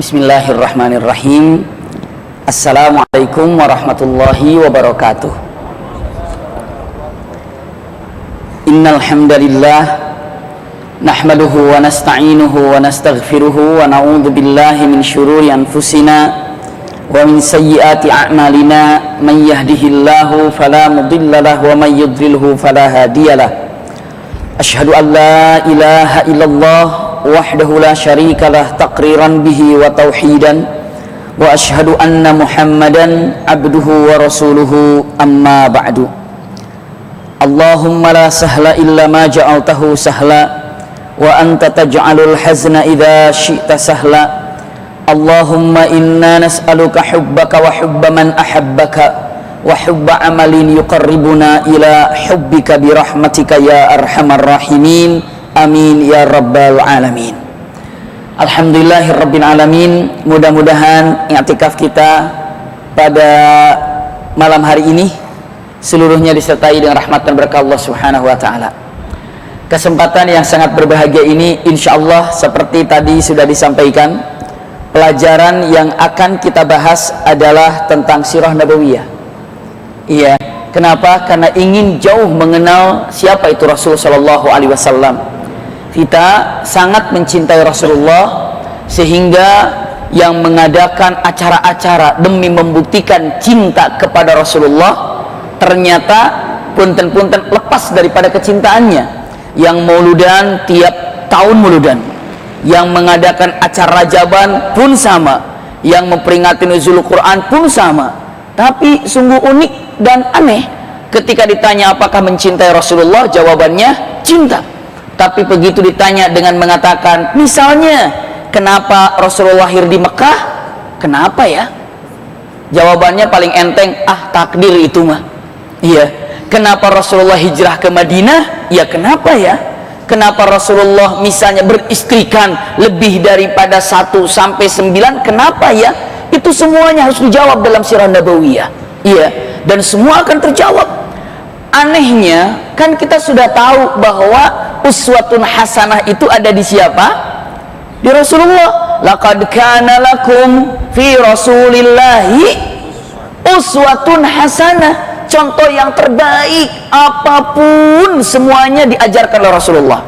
Bismillahirrahmanirrahim. Assalamualaikum warahmatullahi wabarakatuh. Innal hamdalillah nahmaduhu wa nasta'inuhu wa nastaghfiruhu wa na'udzu billahi min syururi anfusina wa min sayyiati a'malina. Man yahdihillahu fala mudilla lahu wa man yudlilhu fala hadiyalah. Asyhadu an la ilaha illallah wahdahu la syarika lah taqriran bihi wa tauhidan wa asyhadu anna muhammadan abduhu wa rasuluhu amma ba'du. Allahumma la sahla illa ma ja'altahu sahla wa anta taj'alul hazna idza syi'ta sahla. Allahumma inna nas'aluka hubbaka wa hubba man ahabbaka wa hubba amalin yuqarribuna ila hubbika birahmatika ya arhamar rahimin. Amin ya rabbal alamin. Alhamdulillahirabbil alamin. Mudah-mudahan i'tikaf kita pada malam hari ini seluruhnya disertai dengan rahmat dan berkah Allah Subhanahu wa taala. Kesempatan yang sangat berbahagia ini insyaallah seperti tadi sudah disampaikan, pelajaran yang akan kita bahas adalah tentang sirah nabawiyah. Iya, kenapa? Karena ingin jauh mengenal siapa itu Rasul sallallahu alaihi wasallam. Kita sangat mencintai Rasulullah sehingga yang mengadakan acara-acara demi membuktikan cinta kepada Rasulullah ternyata punten-punten lepas daripada kecintaannya. Yang mauludan tiap tahun mauludan, yang mengadakan acara Rajaban pun sama, yang memperingati nuzul Quran pun sama. Tapi sungguh unik dan aneh, ketika ditanya apakah mencintai Rasulullah, jawabannya cinta. Tapi begitu ditanya dengan mengatakan, misalnya, kenapa Rasulullah lahir di Mekah? Kenapa ya? Jawabannya paling enteng, takdir itu mah. Iya. Kenapa Rasulullah hijrah ke Madinah? Ya kenapa ya? Kenapa Rasulullah misalnya beristrikan lebih daripada 1 sampai 9? Kenapa ya? Itu semuanya harus dijawab dalam sirah nabawiyah. Iya. Dan semua akan terjawab. Anehnya, kan kita sudah tahu bahwa uswatun hasanah itu ada di siapa? Di Rasulullah. Laqad kana lakum fi Rasulillahi uswatun hasanah. Contoh yang terbaik, apapun semuanya diajarkan oleh Rasulullah.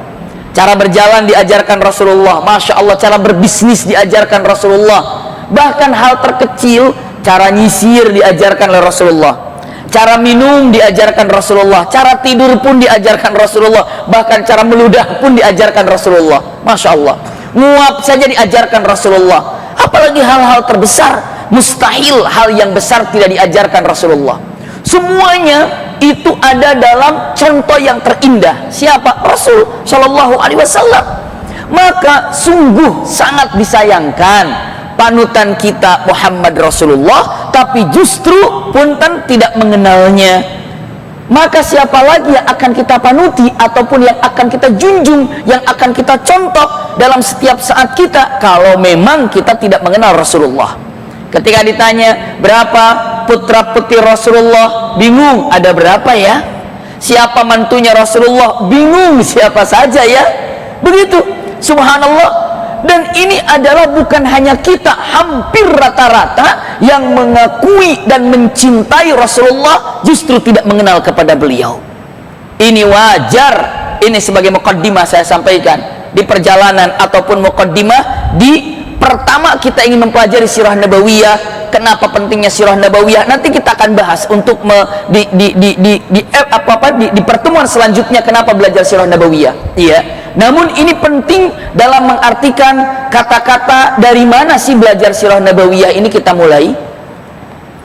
Cara berjalan diajarkan Rasulullah, Masya Allah. Cara berbisnis diajarkan Rasulullah. Bahkan hal terkecil, cara nyisir diajarkan oleh Rasulullah. Cara minum diajarkan Rasulullah, cara tidur pun diajarkan Rasulullah, bahkan cara meludah pun diajarkan Rasulullah. Masya Allah. Nguap saja diajarkan Rasulullah. Apalagi hal-hal terbesar, mustahil hal yang besar tidak diajarkan Rasulullah. Semuanya itu ada dalam contoh yang terindah. Siapa? Rasul Shallallahu Alaihi Wasallam. Maka sungguh sangat disayangkan panutan kita Muhammad Rasulullah, tapi justru punten tidak mengenalnya. Maka siapa lagi yang akan kita panuti ataupun yang akan kita junjung, yang akan kita contoh dalam setiap saat kita, kalau memang kita tidak mengenal Rasulullah? Ketika ditanya berapa putra putri Rasulullah, bingung ada berapa ya? Siapa mantunya Rasulullah, bingung siapa saja ya? Begitu, subhanallah. Dan ini adalah bukan hanya kita, hampir rata-rata yang mengakui dan mencintai Rasulullah justru tidak mengenal kepada beliau. Ini wajar. Ini sebagai muqaddimah saya sampaikan di perjalanan ataupun muqaddimah di pertama kita ingin mempelajari sirah nabawiyah. Kenapa pentingnya sirah nabawiyah? Nanti kita akan bahas untuk di pertemuan selanjutnya kenapa belajar sirah nabawiyah. Iya. Namun ini penting dalam mengartikan kata-kata dari mana sih belajar sirah nabawiyah ini kita mulai.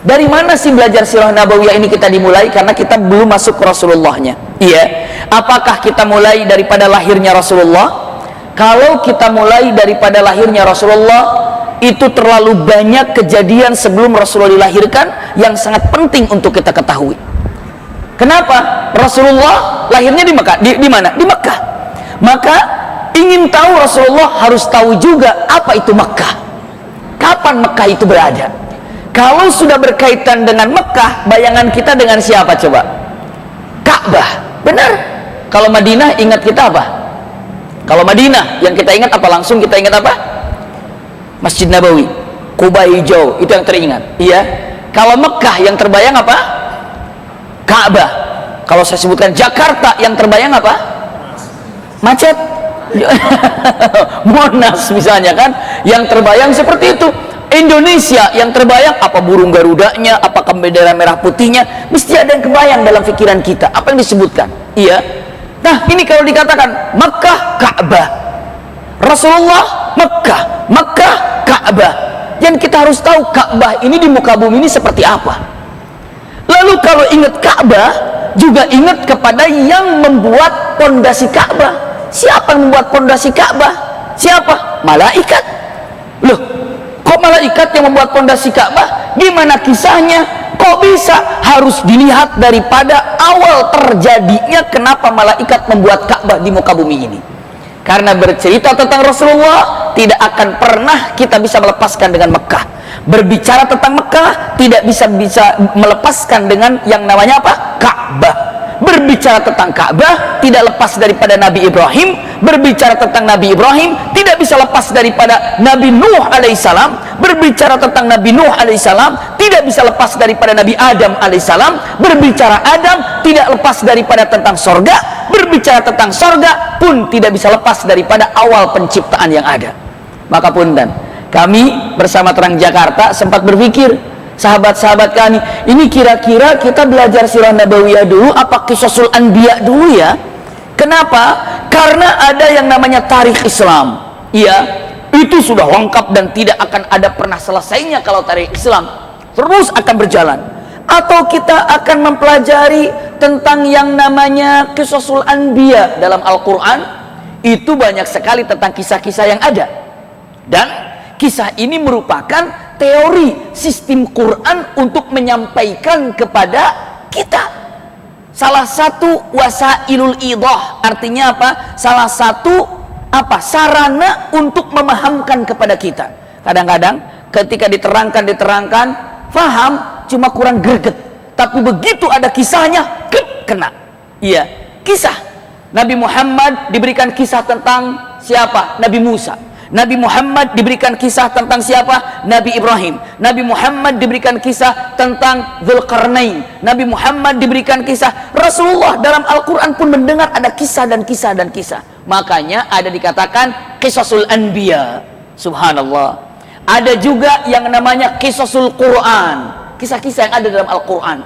Dari mana sih belajar sirah nabawiyah ini kita dimulai? Karena kita belum masuk ke Rasulullahnya. Iya. Apakah kita mulai daripada lahirnya Rasulullah? Kalau kita mulai daripada lahirnya Rasulullah, itu terlalu banyak kejadian sebelum Rasulullah dilahirkan yang sangat penting untuk kita ketahui. Kenapa? Rasulullah lahirnya di Mekah. Di mana? Di Mekah. Maka ingin tahu Rasulullah harus tahu juga apa itu Mekah. Kapan Mekah itu berada? Kalau sudah berkaitan dengan Mekah, bayangan kita dengan siapa coba? Ka'bah. Benar? Kalau Madinah ingat kita apa? Kalau Madinah yang kita ingat apa? Langsung kita ingat apa? Masjid Nabawi, Kuba hijau, itu yang teringat. Iya. Kalau Mekah yang terbayang apa? Ka'bah. Kalau saya sebutkan Jakarta yang terbayang apa? Macet. Monas misalnya kan, yang terbayang seperti itu. Indonesia yang terbayang apa? Burung garudanya, apakah bendera merah putihnya? Mesti ada yang kebayang dalam pikiran kita apa yang disebutkan. Iya. Nah, ini kalau dikatakan Mekah, Ka'bah, Rasulullah, Mekah, Mekah, Ka'bah. Dan kita harus tahu Ka'bah ini di muka bumi ini seperti apa. Lalu kalau ingat Ka'bah, juga ingat kepada yang membuat pondasi Ka'bah. Siapa yang membuat pondasi Ka'bah? Siapa? Malaikat. Loh, kok malaikat yang membuat pondasi Ka'bah? Gimana kisahnya? Kok bisa? Harus dilihat daripada awal terjadinya kenapa malaikat membuat Ka'bah di muka bumi ini. Karena bercerita tentang Rasulullah, tidak akan pernah kita bisa melepaskan dengan Mekah. Berbicara tentang Mekah, tidak bisa melepaskan dengan yang namanya apa? Ka'bah. Berbicara tentang Ka'bah, tidak lepas daripada Nabi Ibrahim. Berbicara tentang Nabi Ibrahim, tidak bisa lepas daripada Nabi Nuh alaihissalam. Berbicara tentang Nabi Nuh alaihissalam, tidak bisa lepas daripada Nabi Adam alaihissalam. Berbicara Adam, tidak lepas daripada tentang sorga. Berbicara tentang sorga pun tidak bisa lepas daripada awal penciptaan yang ada. Maka punten, kami bersama Terang Jakarta sempat berpikir, sahabat-sahabat kami, ini kira-kira kita belajar sirah nabawiyah dulu apa qisasul anbiya dulu ya? Kenapa? Karena ada yang namanya tarikh Islam. Iya, itu sudah lengkap dan tidak akan ada pernah selesainya kalau tarikh Islam. Terus akan berjalan. Atau kita akan mempelajari tentang yang namanya qisasul anbiya dalam Al-Quran. Itu banyak sekali tentang kisah-kisah yang ada. Dan kisah ini merupakan teori sistem Quran untuk menyampaikan kepada kita. Salah satu wasailul idah, artinya apa? Salah satu apa? Sarana untuk memahamkan kepada kita. Kadang-kadang ketika diterangkan, faham, cuma kurang greget. Tapi begitu ada kisahnya, kena. Iya, kisah. Nabi Muhammad diberikan kisah tentang siapa? Nabi Musa. Nabi Muhammad diberikan kisah tentang siapa? Nabi Ibrahim. Nabi Muhammad diberikan kisah tentang Dzulqarnain. Nabi Muhammad diberikan kisah. Rasulullah dalam Al-Quran pun mendengar ada kisah dan kisah dan kisah. Makanya ada dikatakan qisasul anbiya. Subhanallah. Ada juga yang namanya qisasul Quran, kisah-kisah yang ada dalam Al-Quran.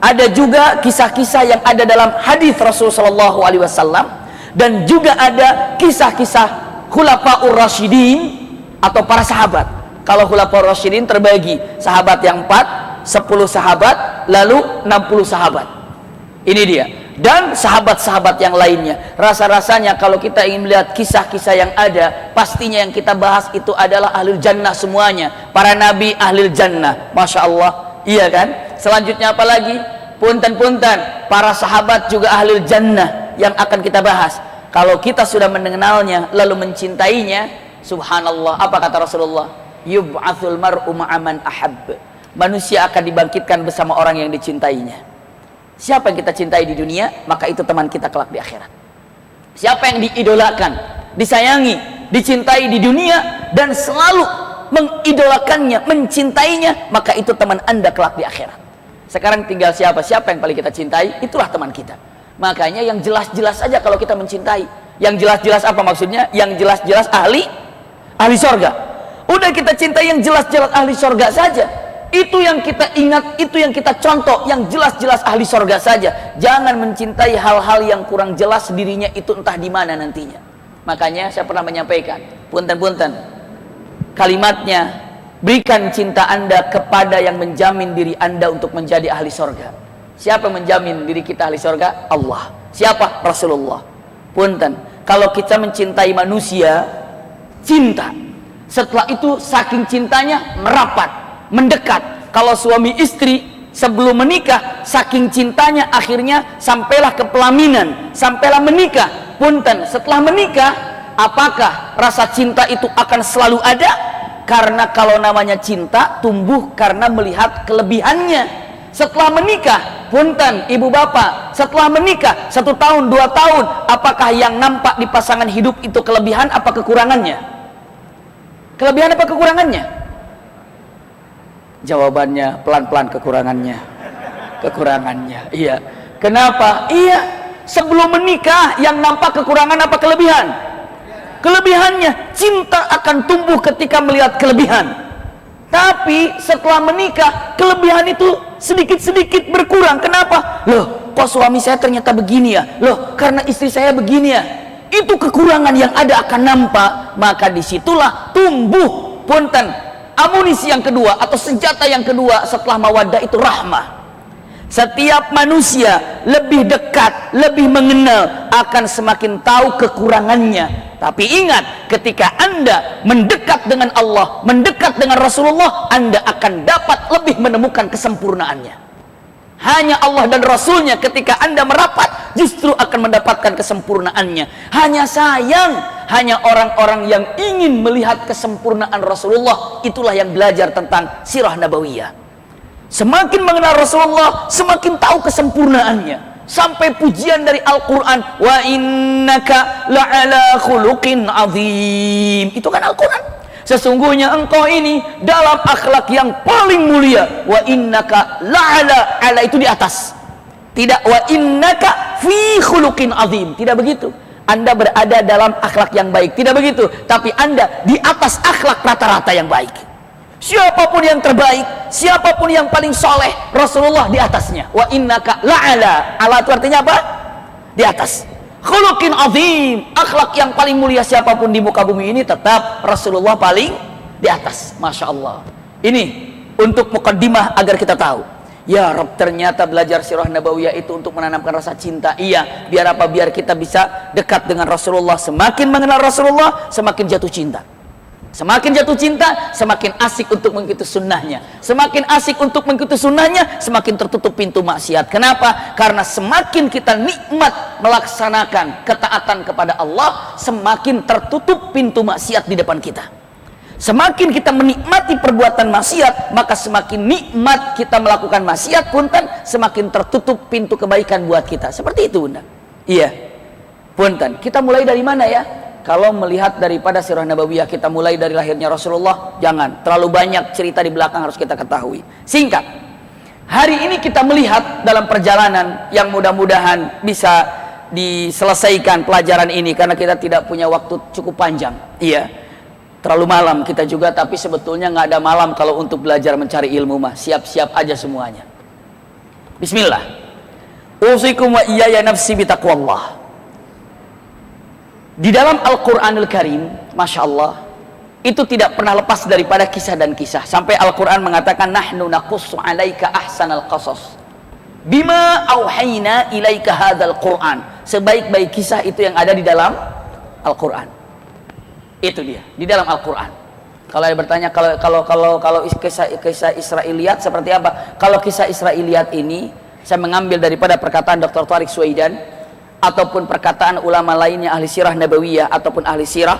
Ada juga kisah-kisah yang ada dalam hadis Rasulullah SAW. Dan juga ada kisah-kisah Khulafaur Rasyidin atau para sahabat. Kalau Khulafaur Rasyidin terbagi sahabat yang 4, 10 sahabat, lalu 60 sahabat. Ini dia. Dan sahabat-sahabat yang lainnya. Rasa-rasanya kalau kita ingin melihat kisah-kisah yang ada, pastinya yang kita bahas itu adalah ahlul jannah semuanya. Para nabi ahlul jannah. Masya Allah. Iya kan? Selanjutnya apa lagi? Punten-punten, para sahabat juga ahlul jannah yang akan kita bahas. Kalau kita sudah mengenalnya lalu mencintainya, subhanallah, apa kata Rasulullah? Yub'atsul mar'u ma'aman ahab. Manusia akan dibangkitkan bersama orang yang dicintainya. Siapa yang kita cintai di dunia, maka itu teman kita kelak di akhirat. Siapa yang diidolakan, disayangi, dicintai di dunia dan selalu mengidolakannya, mencintainya, maka itu teman Anda kelak di akhirat. Sekarang tinggal siapa yang paling kita cintai, itulah teman kita. Makanya yang jelas-jelas saja kalau kita mencintai. Yang jelas-jelas apa maksudnya? Yang jelas-jelas ahli sorga. Udah kita cintai yang jelas-jelas ahli sorga saja. Itu yang kita ingat, itu yang kita contoh, yang jelas-jelas ahli sorga saja. Jangan mencintai hal-hal yang kurang jelas dirinya itu entah di mana nantinya. Makanya saya pernah menyampaikan, punten-punten, kalimatnya, berikan cinta Anda kepada yang menjamin diri Anda untuk menjadi ahli sorga. Siapa menjamin diri kita ahli surga? Allah. Siapa? Rasulullah. Punten, kalau kita mencintai manusia, cinta. Setelah itu saking cintanya merapat, mendekat. Kalau suami istri sebelum menikah, saking cintanya akhirnya sampailah ke pelaminan, sampailah menikah. Punten, setelah menikah, apakah rasa cinta itu akan selalu ada? Karena kalau namanya cinta tumbuh karena melihat kelebihannya. Setelah menikah, punten ibu bapak, setelah menikah 1 tahun, 2 tahun, apakah yang nampak di pasangan hidup itu kelebihan apa kekurangannya? Kelebihan apa kekurangannya? Jawabannya pelan-pelan kekurangannya. Kekurangannya. Iya. Kenapa? Iya. Sebelum menikah yang nampak kekurangan apa kelebihan? Kelebihannya. Cinta akan tumbuh ketika melihat kelebihan. Tapi setelah menikah, kelebihan itu sedikit-sedikit berkurang. Kenapa? Loh, kok suami saya ternyata begini ya? Loh, karena istri saya begini ya? Itu kekurangan yang ada akan nampak. Maka disitulah tumbuh punten amunisi yang kedua atau senjata yang kedua setelah mawaddah itu rahmah. Setiap manusia lebih dekat, lebih mengenal, akan semakin tahu kekurangannya. Tapi ingat, ketika Anda mendekat dengan Allah, mendekat dengan Rasulullah, Anda akan dapat lebih menemukan kesempurnaannya. Hanya Allah dan Rasulnya ketika Anda merapat, justru akan mendapatkan kesempurnaannya. Hanya sayang, hanya orang-orang yang ingin melihat kesempurnaan Rasulullah, itulah yang belajar tentang sirah nabawiyah. Semakin mengenal Rasulullah, semakin tahu kesempurnaannya. Sampai pujian dari Al-Quran, wa innaka la'ala khuluqin azim. Itu kan Al-Quran. Sesungguhnya engkau ini dalam akhlak yang paling mulia. Wa innaka la'ala, ala itu di atas. Tidak wa innaka fi khuluqin azim. Tidak begitu. Anda berada dalam akhlak yang baik. Tidak begitu. Tapi Anda di atas akhlak rata-rata yang baik. Siapapun yang terbaik, siapapun yang paling soleh, Rasulullah di atasnya. Wa innaka la'ala. Ala itu artinya apa? Di atas. Khuluqin azim, akhlak yang paling mulia siapapun di muka bumi ini tetap Rasulullah paling di atas. Masya Allah. Ini untuk mukaddimah agar kita tahu. Ya Rabb, ternyata belajar sirah nabawiyah itu untuk menanamkan rasa cinta. Iya, biar apa? Biar kita bisa dekat dengan Rasulullah. Semakin mengenal Rasulullah, semakin jatuh cinta. Semakin jatuh cinta, semakin asik untuk mengikuti sunnahnya. Semakin asik untuk mengikuti sunnahnya, semakin tertutup pintu maksiat. Kenapa? Karena semakin kita nikmat melaksanakan ketaatan kepada Allah, semakin tertutup pintu maksiat di depan kita. Semakin kita menikmati perbuatan maksiat, maka semakin nikmat kita melakukan maksiat punten, semakin tertutup pintu kebaikan buat kita. Seperti itu, Bunda. Iya. Punten. Kita mulai dari mana ya? Kalau melihat daripada sirah nabawiyah, kita mulai dari lahirnya Rasulullah, jangan terlalu banyak cerita di belakang harus kita ketahui. Singkat, hari ini kita melihat dalam perjalanan yang mudah-mudahan bisa diselesaikan pelajaran ini, karena kita tidak punya waktu cukup panjang. Iya, terlalu malam kita juga, tapi sebetulnya nggak ada malam kalau untuk belajar mencari ilmu mah. Siap-siap aja semuanya. Bismillah. Usikum wa iyaya nafsi bitaqwallah. Di dalam Al-Quranul Karim, Masya Allah, itu tidak pernah lepas daripada kisah dan kisah. Sampai Al-Quran mengatakan, nahnu naqussu alaika ahsanal qasas bima auhayna ilaika hadzal Quran. Sebaik-baik kisah itu yang ada di dalam Al-Quran. Itu dia, di dalam Al-Quran. Kalau ada bertanya, kalau kisah Israiliyat seperti apa? Kalau kisah Israiliyat ini, saya mengambil daripada perkataan Dr. Tariq Suwaidan, ataupun perkataan ulama lainnya ahli sirah nabawiyah ataupun ahli sirah.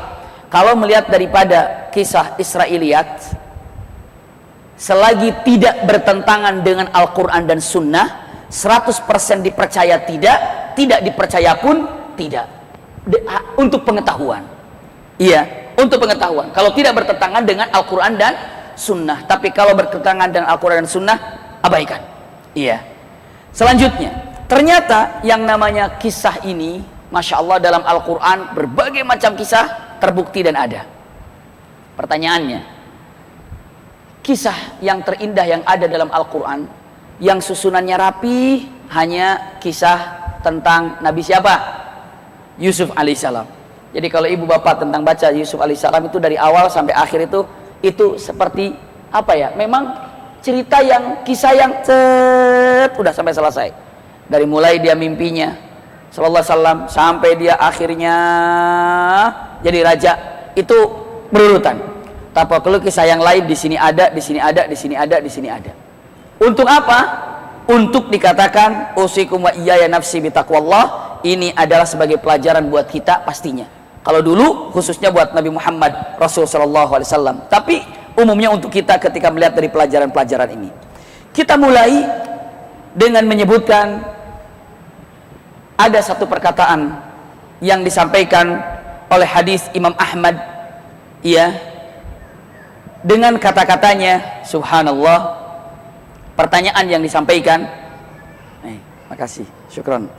Kalau melihat daripada kisah Israiliyat, selagi tidak bertentangan dengan Al-Quran dan Sunnah, 100% dipercaya tidak dipercaya pun tidak. Untuk pengetahuan. Iya, untuk pengetahuan. Kalau tidak bertentangan dengan Al-Quran dan Sunnah. Tapi kalau bertentangan dengan Al-Quran dan Sunnah, abaikan. Iya. Selanjutnya, ternyata yang namanya kisah ini, Masya Allah, dalam Al-Quran berbagai macam kisah terbukti dan ada. Pertanyaannya, kisah yang terindah yang ada dalam Al-Quran, yang susunannya rapi, hanya kisah tentang Nabi siapa? Yusuf alaihissalam. Jadi kalau ibu bapak tentang baca Yusuf alaihissalam itu dari awal sampai akhir itu seperti apa ya? Memang cerita yang, kisah yang udah sampai selesai. Dari mulai dia mimpinya sallallahu alaihi wasallam sampai dia akhirnya jadi raja, itu berurutan. Tapi kalau kisah yang lain di sini ada, di sini ada, di sini ada, di sini ada. Untuk apa? Untuk dikatakan usikum wa iyaya nafsi bitaqwallah. Ini adalah sebagai pelajaran buat kita pastinya. Kalau dulu khususnya buat Nabi Muhammad Rasul sallallahu alaihi wasallam, tapi umumnya untuk kita ketika melihat dari pelajaran-pelajaran ini. Kita mulai dengan menyebutkan ada satu perkataan yang disampaikan oleh hadis Imam Ahmad, ya, dengan kata-katanya. Subhanallah, pertanyaan yang disampaikan, makasih, syukron,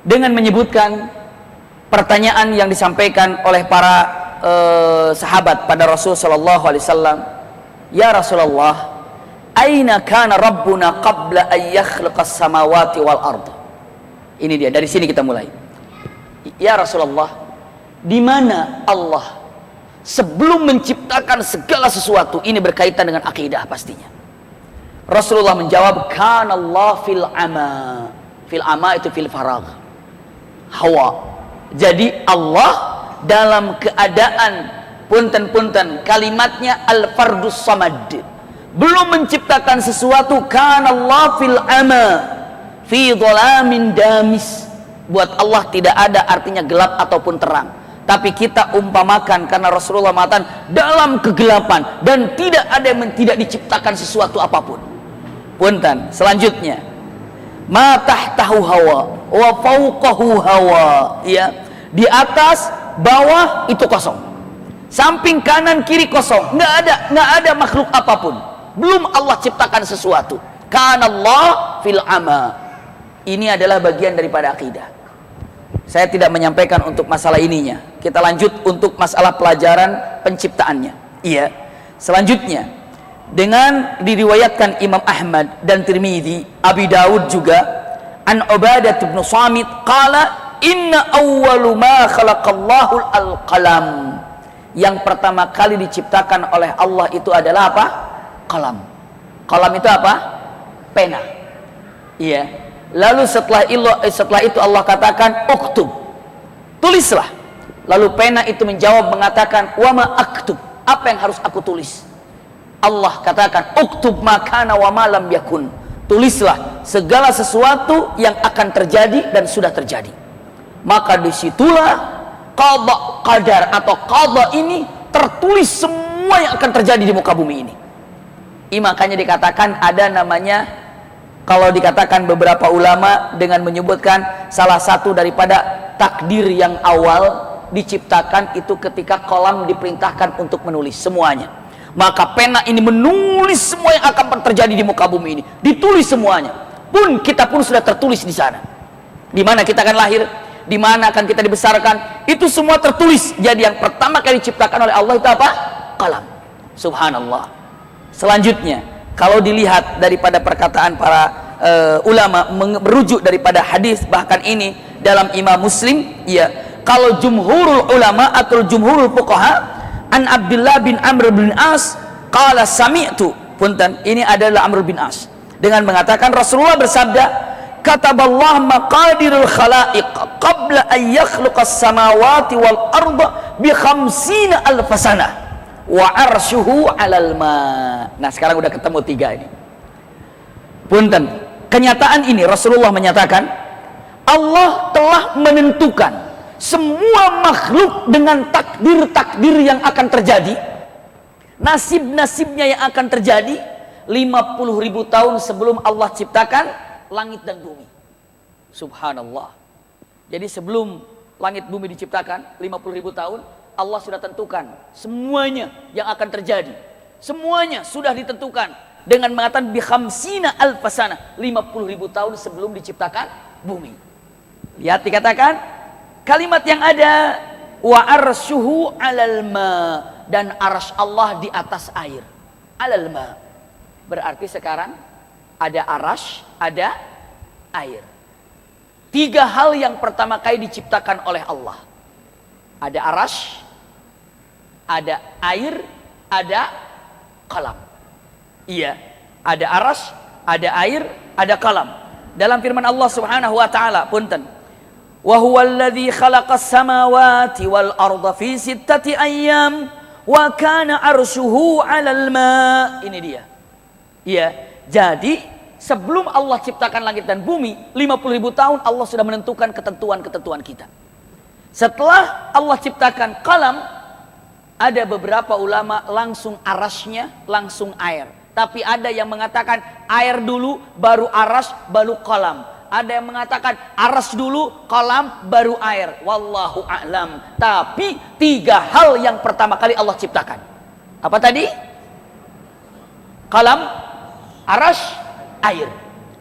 dengan menyebutkan pertanyaan yang disampaikan oleh para sahabat pada Rasul sallallahu alaihi wasallam, ya Rasulullah, aina kana rabbuna qabla an yakhluqas samawati wal ardh. Ini dia, dari sini kita mulai. Ya Rasulullah, di mana Allah sebelum menciptakan segala sesuatu? Ini berkaitan dengan akidah pastinya. Rasulullah menjawab, kana Allah fil ama. Fil ama itu fil faragh, hawa. Jadi Allah dalam keadaan, punten-punten, kalimatnya al-fardus samad, belum menciptakan sesuatu. Kana Allah fil ama fi dhalamin damis. Buat Allah tidak ada artinya gelap ataupun terang, tapi kita umpamakan karena Rasulullah mengatakan dalam kegelapan dan tidak ada yang tidak diciptakan sesuatu apapun. Punten, selanjutnya, ma tahtahu hawa wa fawqahu hawa, ya, di atas bawah itu kosong, samping kanan kiri kosong, nggak ada makhluk apapun, belum Allah ciptakan sesuatu. Kana Allah fil ama. Ini adalah bagian daripada akidah. Saya tidak menyampaikan untuk masalah ininya, kita lanjut untuk masalah pelajaran penciptaannya. Iya. Selanjutnya, dengan diriwayatkan Imam Ahmad dan Tirmidzi, Abi Daud juga, an Ubadah bin Samit qala inna awwalu ma khalaqallahu al-qalam. Yang pertama kali diciptakan oleh Allah itu adalah apa? Qalam. Qalam itu apa? Pena. Iya. Lalu setelah itu Allah katakan uktub, tulislah. Lalu pena itu menjawab mengatakan wa ma aktub, apa yang harus aku tulis? Allah katakan uktub ma kana wa ma lam yakun, tulislah segala sesuatu yang akan terjadi dan sudah terjadi. Maka disitulah qada qadar atau qada ini tertulis semua yang akan terjadi di muka bumi ini. Makanya dikatakan ada namanya, kalau dikatakan beberapa ulama dengan menyebutkan salah satu daripada takdir yang awal diciptakan itu ketika kolam diperintahkan untuk menulis semuanya. Maka pena ini menulis semua yang akan terjadi di muka bumi ini, ditulis semuanya. Pun kita pun sudah tertulis di sana. Di mana kita akan lahir, di mana akan kita dibesarkan, itu semua tertulis. Jadi yang pertama kali diciptakan oleh Allah itu apa? Qalam. Subhanallah. Selanjutnya, kalau dilihat daripada perkataan para ulama merujuk daripada hadis, bahkan ini dalam Imam Muslim, ya, kalau jumhurul ulama atau jumhurul fuqaha an Abdullah bin Amr bin As qala sami'tu, punten, ini adalah Amr bin As, dengan mengatakan Rasulullah bersabda, kataballah maqadirul khalaiq qabla an yakhluqas samawati wal arda bi 50 alf sanah wa arsyuhu 'alal ma. Nah, sekarang udah ketemu tiga ini. Punten, kenyataan ini Rasulullah menyatakan Allah telah menentukan semua makhluk dengan takdir-takdir yang akan terjadi, nasib-nasibnya yang akan terjadi 50.000 tahun sebelum Allah ciptakan langit dan bumi. Subhanallah. Jadi sebelum langit bumi diciptakan 50.000 tahun, Allah sudah tentukan semuanya yang akan terjadi. Semuanya sudah ditentukan dengan mengatakan bi 50 alf sanah, 50.000 tahun sebelum diciptakan bumi. Lihat dikatakan kalimat yang ada wa arsyuhu 'alal ma, dan arsy Allah di atas air. 'Alal ma berarti sekarang ada arsy, ada air. Tiga hal yang pertama kali diciptakan oleh Allah. Ada arsy, ada air, ada qalam. Iya, ada arsy, ada air, ada qalam. Dalam firman Allah Subhanahu wa taala, punten, wa huwal ladzi khalaqas samawati wal arda fi sittati ayyam wa kana arsyuhu 'alal ma. Ini dia. Iya, jadi sebelum Allah ciptakan langit dan bumi 50.000 tahun Allah sudah menentukan ketentuan-ketentuan kita. Setelah Allah ciptakan qalam, ada beberapa ulama langsung arasnya, langsung air. Tapi ada yang mengatakan air dulu, baru aras, baru qalam. Ada yang mengatakan aras dulu, qalam, baru air. Wallahu a'lam. Tapi 3 hal yang pertama kali Allah ciptakan. Apa tadi? Qalam, aras, air.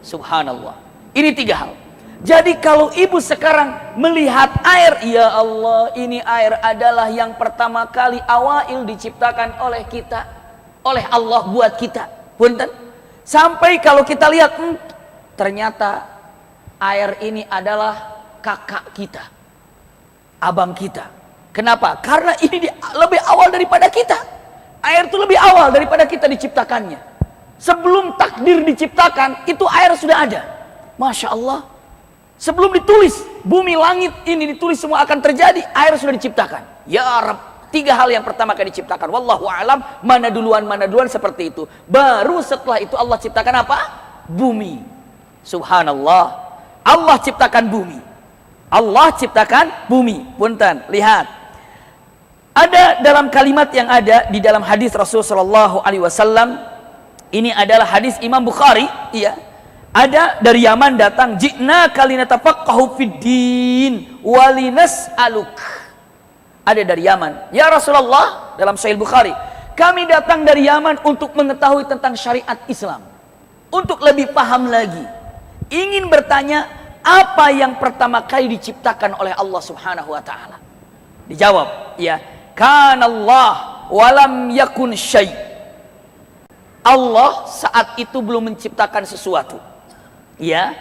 Subhanallah. Ini 3 hal. Jadi kalau ibu sekarang melihat air, ya Allah, ini air adalah yang pertama kali awail diciptakan oleh kita, oleh Allah buat kita. Punten. Sampai kalau kita lihat, ternyata air ini adalah kakak kita, abang kita. Kenapa? Karena ini lebih awal daripada kita. Air itu lebih awal daripada kita diciptakannya. Sebelum takdir diciptakan, itu air sudah ada. Masya Allah. Sebelum ditulis, bumi langit ini ditulis semua akan terjadi, air sudah diciptakan. Ya Rabb, 3 hal yang pertama kali diciptakan. Wallahu a'lam, mana duluan seperti itu. Baru setelah itu Allah ciptakan apa? Bumi. Subhanallah. Allah ciptakan bumi. Allah ciptakan bumi. Punten, lihat. Ada dalam kalimat yang ada di dalam hadis Rasulullah SAW. Ini adalah hadis Imam Bukhari. Iya. Ada dari Yaman datang. Ji'na kalinatafaqahu fiddin walinas'aluk. Ada dari Yaman. Ya Rasulullah, dalam Sahih Bukhari, kami datang dari Yaman untuk mengetahui tentang syariat Islam. Untuk lebih paham lagi. Ingin bertanya, apa yang pertama kali diciptakan oleh Allah Subhanahu wa taala? Dijawab, ya, kanallah walam yakun syai'. Allah saat itu belum menciptakan sesuatu. Ya.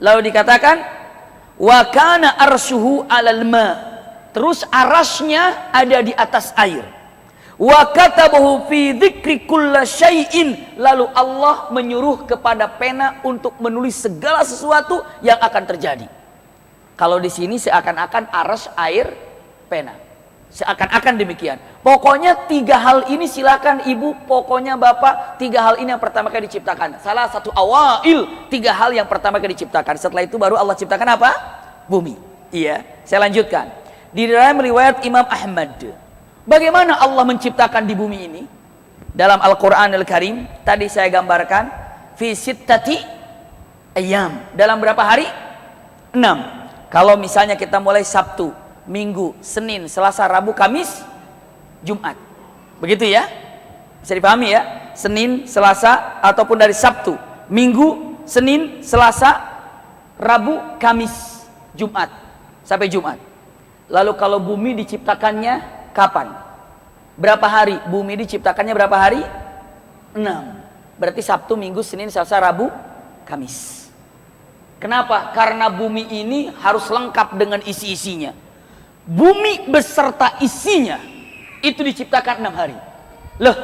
Lalu dikatakan wa kana arsyuhu 'alal ma. Terus arasnya ada di atas air. Wa katabahu fi dzikri kulli syai'in. Lalu Allah menyuruh kepada pena untuk menulis segala sesuatu yang akan terjadi. Kalau di sini seakan-akan aras, air, pena. Seakan-akan demikian. Pokoknya 3 hal ini silakan ibu, pokoknya bapak, 3 hal ini yang pertama kali diciptakan. Salah satu awail, 3 hal yang pertama kali diciptakan. Setelah itu baru Allah ciptakan apa? Bumi. Iya, saya lanjutkan. Di dalam riwayat Imam Ahmad, bagaimana Allah menciptakan di bumi ini? Dalam Al-Quran Al-Karim, tadi saya gambarkan, fi sittati ayyam. Dalam berapa hari? 6. Kalau misalnya kita mulai Sabtu, Minggu, Senin, Selasa, Rabu, Kamis, Jumat. Begitu ya? Bisa dipahami ya? Senin, Selasa, ataupun dari Sabtu, Minggu, Senin, Selasa, Rabu, Kamis, Jumat. Sampai Jumat. Lalu kalau bumi diciptakannya kapan? Berapa hari? Bumi diciptakannya berapa hari? 6. Berarti Sabtu, Minggu, Senin, Selasa, Rabu, Kamis. Kenapa? Karena bumi ini harus lengkap dengan isi-isinya. Bumi beserta isinya itu diciptakan 6 hari. Loh,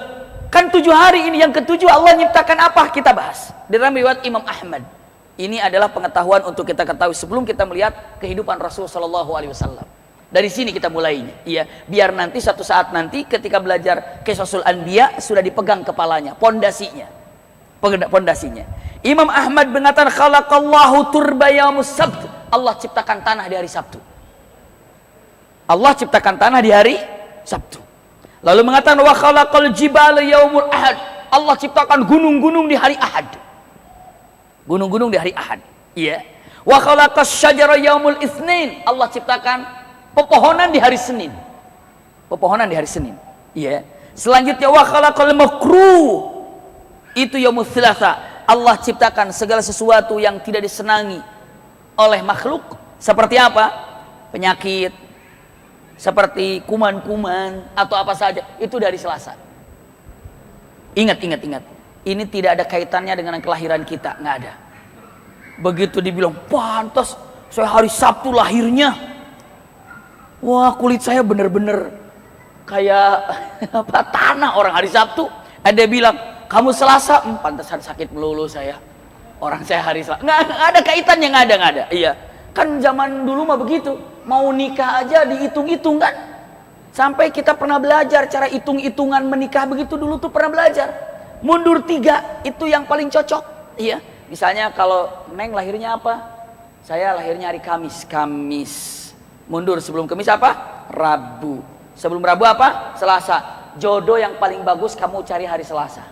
kan 7 hari ini, yang ke-7 Allah nyiptakan apa? Kita bahas di dalam riwayat Imam Ahmad. Ini adalah pengetahuan untuk kita ketahui sebelum kita melihat kehidupan Rasulullah SAW. Dari sini kita mulainya, iya. Biar nanti satu saat nanti ketika belajar Qisasul Anbiya sudah dipegang kepalanya, pondasinya. Imam Ahmad mengatakan khalaqallahu turba yaumus sabt. Allah ciptakan tanah di hari Sabtu. Allah ciptakan tanah di hari Sabtu. Lalu mengatakan wa khalaqal jibala yaumul ahad. Allah ciptakan gunung-gunung di hari Ahad. Gunung-gunung di hari Ahad. Iya. Wa khalaqas syajara yaumul itsnin. Allah ciptakan pepohonan di hari Senin. Pepohonan di hari Senin. Iya. Selanjutnya wa khalaqal makruh. Itu yaumul tsalatsa. Allah ciptakan segala sesuatu yang tidak disenangi oleh makhluk. Seperti apa? Penyakit, seperti kuman-kuman atau apa saja, itu dari Selasa. Ingat. Ini tidak ada kaitannya dengan kelahiran kita, nggak ada. Begitu dibilang, pantas saya hari Sabtu lahirnya. Wah, kulit saya bener-bener kayak apa, tanah orang hari Sabtu. Ada bilang, kamu Selasa, pantasan sakit melulu saya. Orang saya hari Selasa. Nggak ada kaitannya, nggak ada. Iya, kan zaman dulu mah begitu. Mau nikah aja dihitung-hitung kan. Sampai kita pernah belajar cara hitung-hitungan menikah begitu dulu tuh pernah belajar. Mundur 3 itu yang paling cocok. Iya. Misalnya kalau Neng lahirnya apa? Saya lahirnya hari Kamis. Mundur sebelum Kamis apa? Rabu. Sebelum Rabu apa? Selasa. Jodoh yang paling bagus kamu cari hari Selasa.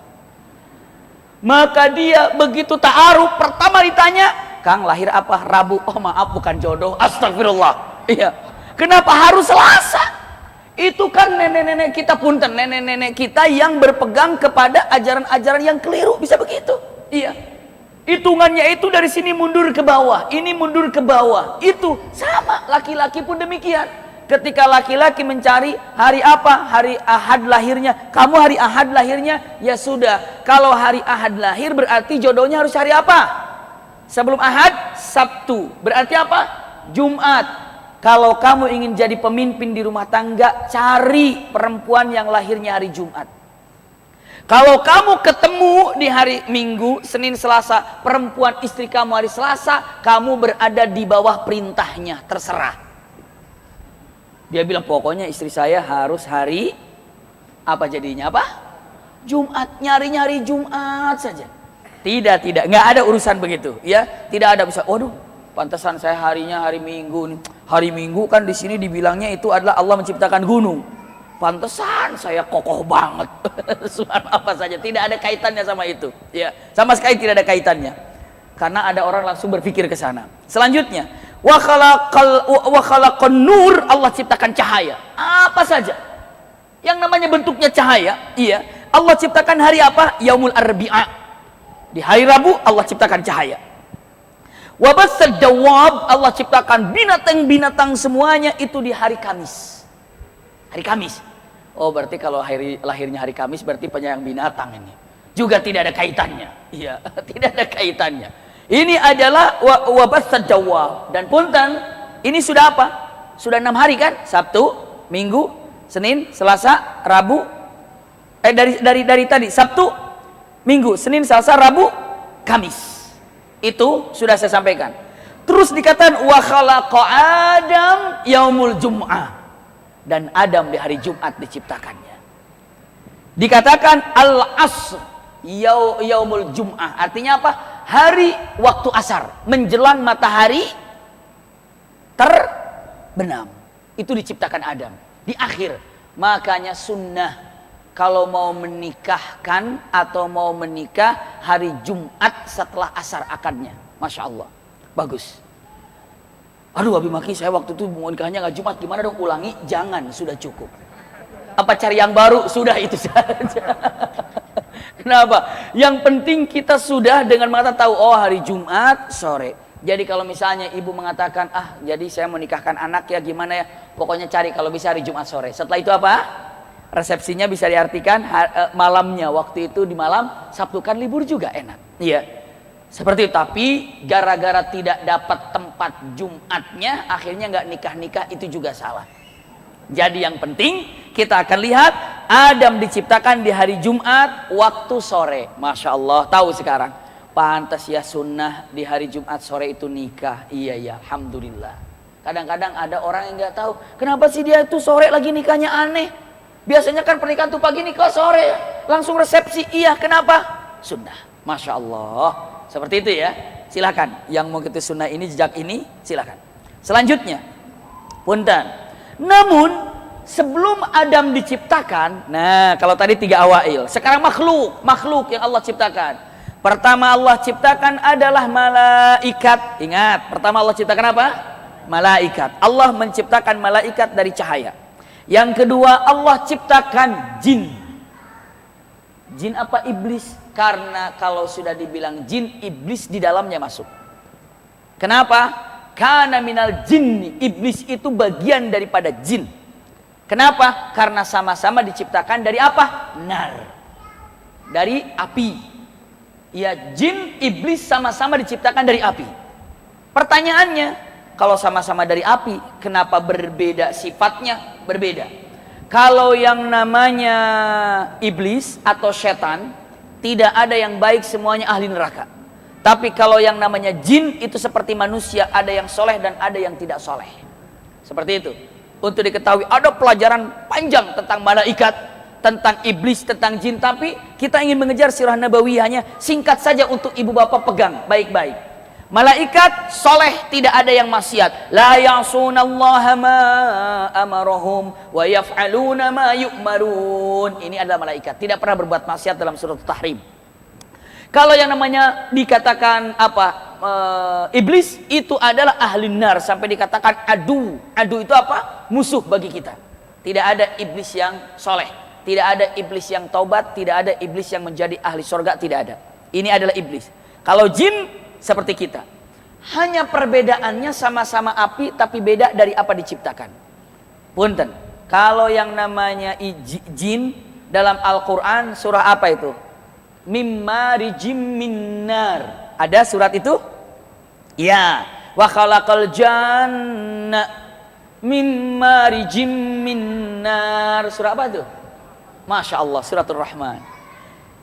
Maka dia begitu ta'aruf, pertama ditanya, Kang lahir apa? Rabu. Oh maaf, bukan jodoh. Astagfirullah. Iya. Kenapa harus Selasa? Itu kan nenek-nenek kita, punten, nenek-nenek kita yang berpegang kepada ajaran-ajaran yang keliru, bisa begitu. Iya. Hitungannya itu dari sini mundur ke bawah, ini mundur ke bawah. Itu sama, laki-laki pun demikian. Ketika laki-laki mencari hari apa? Hari Ahad lahirnya. Kamu hari Ahad lahirnya, ya sudah. Kalau hari Ahad lahir berarti jodohnya harus hari apa? Sebelum Ahad, Sabtu. Berarti apa? Jumat. Kalau kamu ingin jadi pemimpin di rumah tangga, cari perempuan yang lahirnya hari Jumat. Kalau kamu ketemu di hari Minggu, Senin, Selasa, perempuan istri kamu hari Selasa, kamu berada di bawah perintahnya, terserah. Dia bilang pokoknya istri saya harus hari apa jadinya apa? Jumat, nyari-nyari Jumat saja. Tidak, nggak ada urusan begitu, ya. Tidak ada bisa. Waduh, pantesan saya harinya hari Minggu nih. Hari Minggu kan di sini dibilangnya itu adalah Allah menciptakan gunung. Pantesan saya kokoh banget. Apa saja, tidak ada kaitannya sama itu, ya. Sama sekali tidak ada kaitannya. Karena ada orang langsung berpikir ke sana. Selanjutnya, wa khalaqan nur, Allah ciptakan cahaya. Apa saja yang namanya bentuknya cahaya, iya. Allah ciptakan hari apa? Yaumul Arbi'a. Di hari Rabu Allah ciptakan cahaya. Wa bassad dawab, Allah ciptakan binatang-binatang semuanya itu di hari Kamis. Hari Kamis. Oh, berarti kalau lahirnya hari Kamis berarti penyayang binatang ini. Juga tidak ada kaitannya. Iya, tidak ada kaitannya. Ini adalah wa bassad dawab. Dan punten, ini sudah apa? Sudah 6 hari kan? Sabtu, Minggu, Senin, Selasa, Rabu. Dari tadi Sabtu, Minggu, Senin, Selasa, Rabu, Kamis. Itu sudah saya sampaikan. Terus dikatakan wa khalaqa Adam yaumul Jum'ah. Dan Adam di hari Jumat diciptakannya. Dikatakan al-asr yaumul Jum'ah. Artinya apa? Hari waktu asar, menjelang matahari terbenam. Itu diciptakan Adam di akhir. Makanya sunnah kalau mau menikahkan atau mau menikah hari Jumat setelah asar akadnya. Masya Allah, bagus. Aduh Abi Maki, saya waktu itu mau nikahnya nggak Jumat, gimana dong? Ulangi, jangan, sudah cukup. Apa cari yang baru? Sudah itu saja. Kenapa? Yang penting kita sudah dengan mata tahu, oh hari Jumat sore. Jadi kalau misalnya ibu mengatakan, jadi saya mau nikahkan anak ya gimana ya? Pokoknya cari kalau bisa hari Jumat sore. Setelah itu apa? Resepsinya bisa diartikan malamnya, waktu itu di malam, Sabtu kan libur juga enak. Iya. Seperti itu, tapi gara-gara tidak dapat tempat Jumatnya, akhirnya nggak nikah-nikah, itu juga salah. Jadi yang penting kita akan lihat Adam diciptakan di hari Jumat waktu sore. Masya Allah, tahu sekarang. Pantas ya sunnah di hari Jumat sore itu nikah. Iya ya, alhamdulillah. Kadang-kadang ada orang yang nggak tahu kenapa sih dia itu sore lagi nikahnya, aneh. Biasanya kan pernikahan tuh pagi, nikah sore langsung resepsi. Iya, kenapa? Sunnah. Masya Allah. Seperti itu ya. Silakan yang mau ikuti sunnah ini, jejak ini, silakan. Selanjutnya, punten. Namun sebelum Adam diciptakan, nah kalau tadi 3 awail, sekarang makhluk yang Allah ciptakan. Pertama Allah ciptakan adalah malaikat. Ingat, pertama Allah ciptakan apa? Malaikat. Allah menciptakan malaikat dari cahaya. Yang kedua Allah ciptakan jin. Jin apa? Iblis. Karena kalau sudah dibilang jin, iblis di dalamnya masuk. Kenapa? Karena minal jinni, iblis itu bagian daripada jin. Kenapa? Karena sama-sama diciptakan dari apa? Nar. Dari api. Ya, jin, iblis sama-sama diciptakan dari api. Pertanyaannya, kalau sama-sama dari api, kenapa berbeda sifatnya? Berbeda. Kalau yang namanya iblis atau setan, tidak ada yang baik, semuanya ahli neraka. Tapi kalau yang namanya jin itu seperti manusia, ada yang soleh dan ada yang tidak soleh. Seperti itu. Untuk diketahui ada pelajaran panjang tentang malaikat, tentang iblis, tentang jin. Tapi kita ingin mengejar sirah nabawiyahnya, singkat saja untuk ibu bapak pegang baik-baik. Malaikat soleh, tidak ada yang maksiat. La ya'sunallaha ma amarahum wa yaf'aluna ma yu'marun. Ini adalah malaikat, tidak pernah berbuat maksiat dalam surat Tahrim. Kalau yang namanya dikatakan apa? iblis itu adalah ahli nar, sampai dikatakan adu. Adu itu apa? Musuh bagi kita. Tidak ada iblis yang soleh, tidak ada iblis yang taubat, tidak ada iblis yang menjadi ahli surga, tidak ada. Ini adalah iblis. Kalau jin seperti kita, hanya perbedaannya sama-sama api, tapi beda dari apa diciptakan. Punten, kalau yang namanya jin dalam Al-Quran surah apa itu? Mimmarijim minnar. Ada surat itu? Ya. Wa khalaqal janna mimmarijim minnar. Surah apa itu? Masya Allah, suratul Rahman.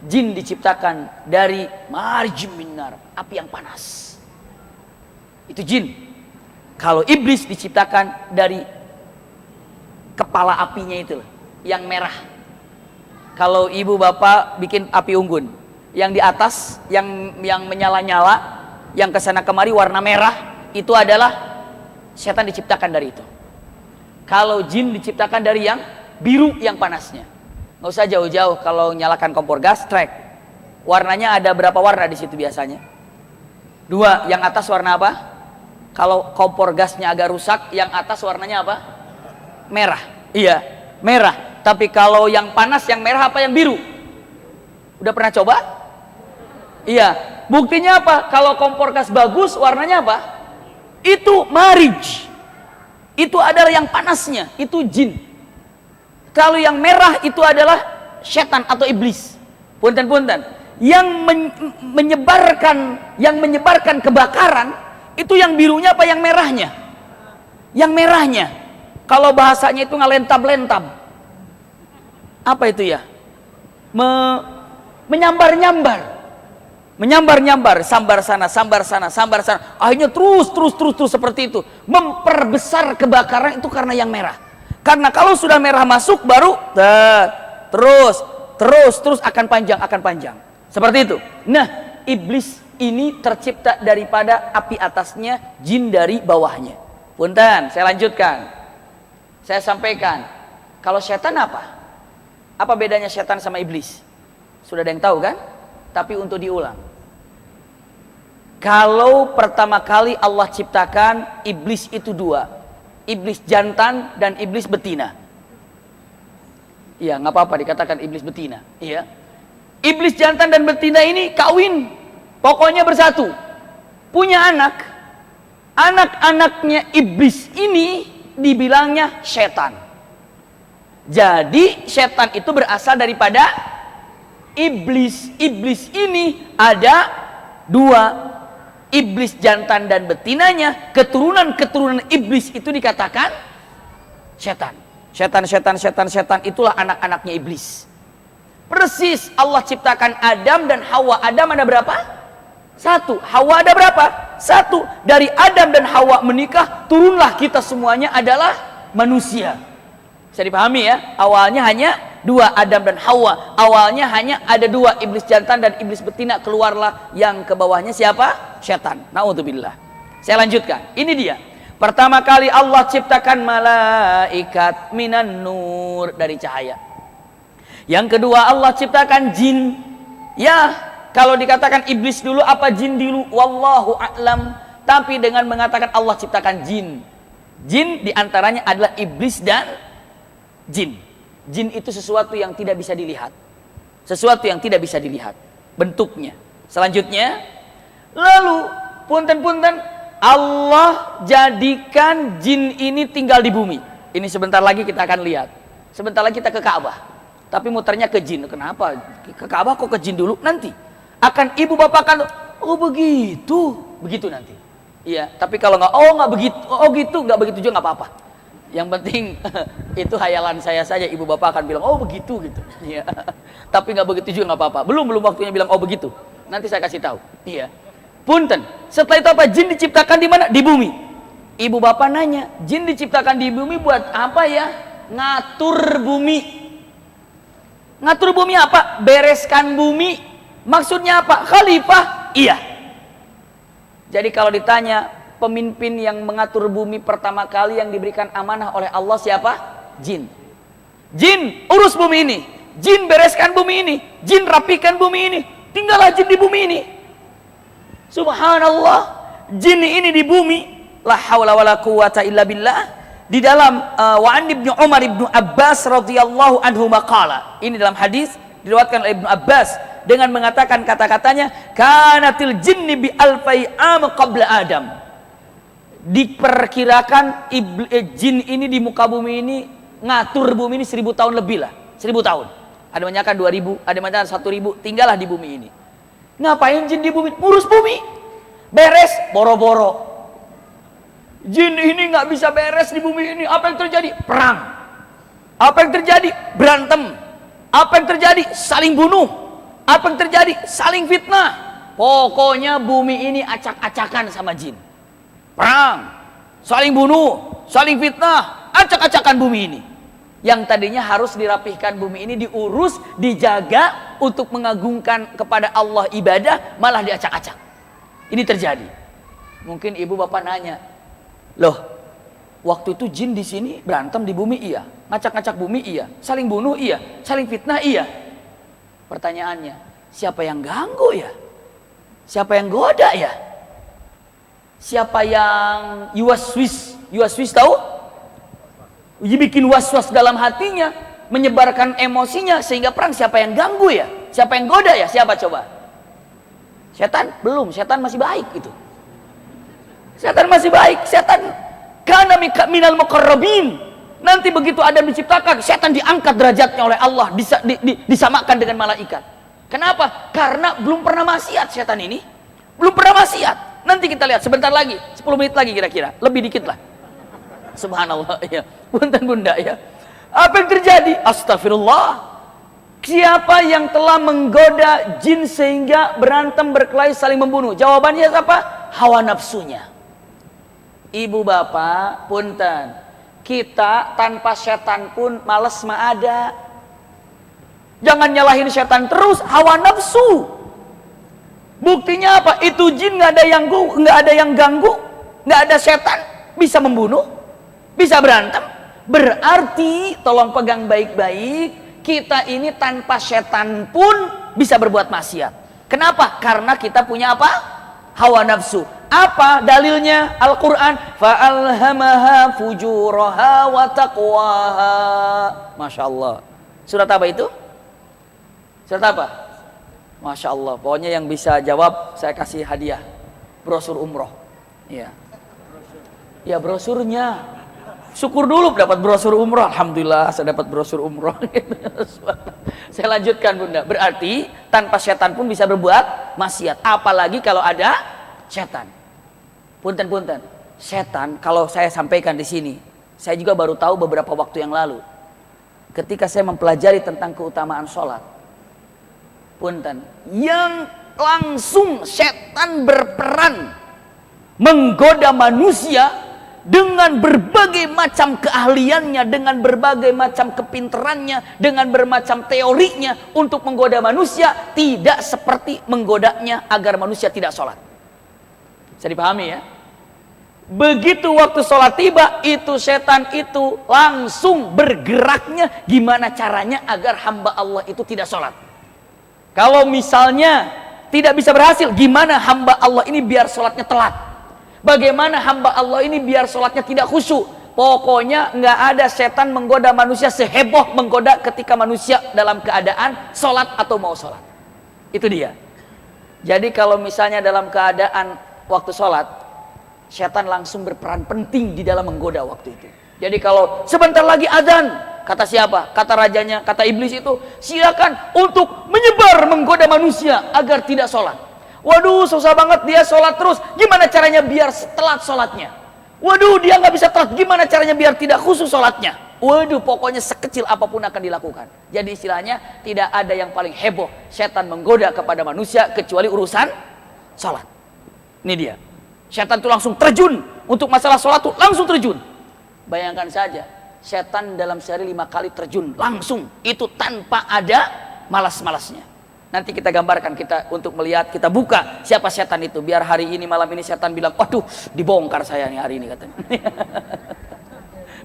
Jin diciptakan dari marijim minnar, api yang panas. Itu jin. Kalau iblis diciptakan dari kepala apinya itu, yang merah. Kalau ibu bapak bikin api unggun, yang di atas yang menyala-nyala, yang kesana kemari warna merah, itu adalah setan diciptakan dari itu. Kalau jin diciptakan dari yang biru yang panasnya. Nggak usah jauh-jauh, kalau nyalakan kompor gas trek, warnanya ada berapa warna di situ biasanya? 2. Yang atas warna apa? Kalau kompor gasnya agak rusak, yang atas warnanya apa? Merah. Iya, merah. Tapi kalau yang panas, yang merah apa yang biru? Udah pernah coba? Iya. Buktinya apa? Kalau kompor gas bagus, warnanya apa? Itu marij. Itu adalah yang panasnya, itu jin. Kalau yang merah itu adalah setan atau iblis. Punten-punten. Yang menyebarkan kebakaran, itu yang birunya apa yang merahnya? Yang merahnya. Kalau bahasanya itu ngalentab-lentab. Apa itu ya? Menyambar-nyambar. Menyambar-nyambar, sambar sana, sambar sana, sambar sana. Akhirnya terus seperti itu. Memperbesar kebakaran itu karena yang merah. Karena kalau sudah merah masuk baru terus akan panjang. Seperti itu. Nah, iblis ini tercipta daripada api atasnya, jin dari bawahnya. Punten, saya lanjutkan. Saya sampaikan. Kalau setan apa? Apa bedanya setan sama iblis? Sudah ada yang tahu kan? Tapi untuk diulang. Kalau pertama kali Allah ciptakan, iblis itu 2. Iblis jantan dan iblis betina. Iya, nggak apa-apa dikatakan iblis betina. Iya. Iblis jantan dan betina ini kawin. Pokoknya bersatu. Punya anak. Anak-anaknya iblis ini dibilangnya setan. Jadi setan itu berasal daripada iblis. Iblis ini ada 2. Iblis jantan dan betinanya, keturunan iblis itu dikatakan setan. Setan itulah anak-anaknya iblis. Persis Allah ciptakan Adam dan Hawa. Adam ada berapa? 1. Hawa ada berapa? 1. Dari Adam dan Hawa menikah, turunlah kita semuanya adalah manusia. Bisa dipahami ya? Awalnya hanya 2, Adam dan Hawa. Awalnya hanya ada 2, iblis jantan dan iblis betina. Keluarlah yang ke bawahnya siapa? Setan. Na'udzubillah. Saya lanjutkan. Ini dia. Pertama kali Allah ciptakan malaikat minan nur, dari cahaya. Yang kedua Allah ciptakan jin. Ya, kalau dikatakan iblis dulu apa jin dulu? Wallahu a'lam. Tapi dengan mengatakan Allah ciptakan jin. Jin diantaranya adalah iblis dan jin. Jin itu sesuatu yang tidak bisa dilihat. Sesuatu yang tidak bisa dilihat bentuknya. Selanjutnya, lalu punten-punten Allah jadikan jin ini tinggal di bumi. Ini sebentar lagi kita akan lihat. Sebentar lagi kita ke Ka'bah. Tapi muternya ke jin. Kenapa? Ke Ka'bah kok ke jin dulu? Nanti akan ibu bapak akan, oh begitu. Begitu nanti. Iya, tapi kalau nggak begitu, gitu, nggak begitu juga nggak apa-apa. Yang penting itu hayalan saya saja, ibu bapak akan bilang oh begitu gitu. Iya. Tapi nggak begitu juga nggak apa-apa. Belum waktunya bilang oh begitu. Nanti saya kasih tahu. Iya. Punten. Setelah itu apa? Jin diciptakan di mana? Di bumi. Ibu bapak nanya, jin diciptakan di bumi buat apa ya? Ngatur bumi. Ngatur bumi apa? Bereskan bumi. Maksudnya apa? Khalifah? Iya. Jadi kalau ditanya pemimpin yang mengatur bumi pertama kali yang diberikan amanah oleh Allah siapa? Jin. Jin urus bumi ini. Jin bereskan bumi ini. Jin rapikan bumi ini. Tinggallah jin di bumi ini. Subhanallah, jin ini di bumi, la haula wala quwata illa billah. Di dalam wa an ibnu Umar ibnu Abbas radhiyallahu anhu maqala. Ini dalam hadis diriwayatkan oleh Ibnu Abbas dengan mengatakan kata-katanya, kanatil jinni bi alfai am qabla Adam. Diperkirakan jin ini di muka bumi ini ngatur bumi ini 1000 tahun lebih lah, 1000 tahun. Ada yang mengatakan 2000, ada yang mengatakan 1000, tinggallah di bumi ini. Ngapain jin di bumi? Urus bumi. Beres boro-boro. Jin ini nggak bisa beres di bumi ini. Apa yang terjadi? Perang. Apa yang terjadi? Berantem. Apa yang terjadi? Saling bunuh. Apa yang terjadi? Saling fitnah. Pokoknya bumi ini acak-acakan sama jin. Perang, saling bunuh, saling fitnah, acak-acakan bumi ini. Yang tadinya harus dirapihkan bumi ini, diurus, dijaga untuk mengagungkan kepada Allah ibadah, malah diacak-acak. Ini terjadi. Mungkin ibu bapak nanya, loh, waktu itu jin di sini berantem di bumi iya, ngacak-ngacak bumi iya, saling bunuh iya, saling fitnah iya. Pertanyaannya, siapa yang ganggu ya? Siapa yang goda ya? Siapa yang yuwaswis tahu? Bikin was-was dalam hatinya, menyebarkan emosinya sehingga perang. Siapa yang ganggu ya? Siapa yang goda ya? Siapa coba? Setan? Belum, setan masih baik itu. Setan masih baik. Setan kana minal muqarrabin. Nanti begitu Adam diciptakan, setan diangkat derajatnya oleh Allah, disamakan dengan malaikat. Kenapa? Karena belum pernah maksiat setan ini. Belum pernah maksiat. Nanti kita lihat sebentar lagi, 10 menit lagi kira-kira, lebih dikit lah. Subhanallah ya. Punten bunda ya. Apa yang terjadi? Astagfirullah. Siapa yang telah menggoda jin sehingga berantem, berkelahi, saling membunuh? Jawabannya apa? Hawa nafsunya. Ibu bapak, punten. Kita tanpa setan pun males mah ada. Jangan nyalahin setan terus, hawa nafsu. Buktinya apa? Itu jin nggak ada yang ganggu, nggak ada setan, bisa membunuh, bisa berantem. Berarti tolong pegang baik-baik, kita ini tanpa setan pun bisa berbuat maksiat. Kenapa? Karena kita punya apa? Hawa nafsu. Apa dalilnya? Al-Quran. Fa'alhamaha fujuraha wa taqwaha. Masya Allah. Surat apa itu? Surat apa? Masya Allah. Pokoknya yang bisa jawab saya kasih hadiah brosur umroh. Ya, ya brosurnya. Syukur dulu dapat brosur umroh. Alhamdulillah saya dapat brosur umroh. Saya lanjutkan bunda. Berarti tanpa setan pun bisa berbuat maksiat. Apalagi kalau ada setan. Punten. Setan kalau saya sampaikan di sini, saya juga baru tahu beberapa waktu yang lalu. Ketika saya mempelajari tentang keutamaan sholat. Punten, yang langsung setan berperan menggoda manusia dengan berbagai macam keahliannya, dengan berbagai macam kepinterannya, dengan bermacam teorinya untuk menggoda manusia, tidak seperti menggodanya agar manusia tidak sholat. Bisa dipahami ya? Begitu waktu sholat tiba, itu setan itu langsung bergeraknya gimana caranya agar hamba Allah itu tidak sholat. Kalau misalnya tidak bisa berhasil, gimana hamba Allah ini biar sholatnya telat? Bagaimana hamba Allah ini biar sholatnya tidak khusyuk? Pokoknya nggak ada setan menggoda manusia seheboh menggoda ketika manusia dalam keadaan sholat atau mau sholat. Itu dia. Jadi kalau misalnya dalam keadaan waktu sholat, setan langsung berperan penting di dalam menggoda waktu itu. Jadi kalau sebentar lagi azan, kata siapa? Kata rajanya, kata iblis itu, silakan untuk menyebar menggoda manusia agar tidak sholat. Waduh, susah banget dia sholat terus. Gimana caranya biar telat sholatnya? Waduh, dia nggak bisa telat. Gimana caranya biar tidak khusus sholatnya? Waduh, pokoknya sekecil apapun akan dilakukan. Jadi istilahnya tidak ada yang paling heboh setan menggoda kepada manusia kecuali urusan sholat. Ini dia. Setan itu langsung terjun untuk masalah sholat tuh langsung terjun. Bayangkan saja, setan dalam sehari 5 kali terjun langsung, itu tanpa ada malas-malasnya. Nanti kita gambarkan, kita untuk melihat, kita buka siapa setan itu, biar hari ini malam ini setan bilang, waduh dibongkar saya nih hari ini katanya.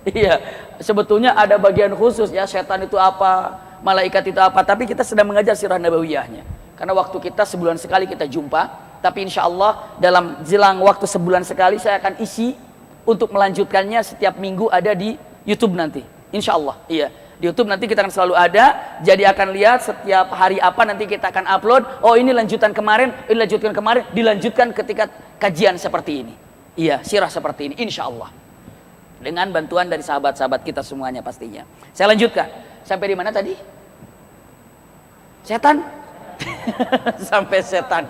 Iya, sebetulnya ada bagian khusus ya, setan itu apa, malaikat itu apa, tapi kita sedang mengajar sirah nabawiyahnya. Karena waktu kita sebulan sekali kita jumpa, Tapi insya Allah dalam jelang waktu sebulan sekali saya akan isi untuk melanjutkannya setiap minggu ada di YouTube nanti. Insya Allah, iya. Di YouTube nanti kita akan selalu ada, jadi akan lihat setiap hari apa nanti kita akan upload. Oh ini lanjutan kemarin, ini lanjutan kemarin, dilanjutkan ketika kajian seperti ini. Iya, sirah seperti ini, insya Allah. Dengan bantuan dari sahabat-sahabat kita semuanya pastinya. Saya lanjutkan. Sampai di mana tadi? Setan? Sampai setan.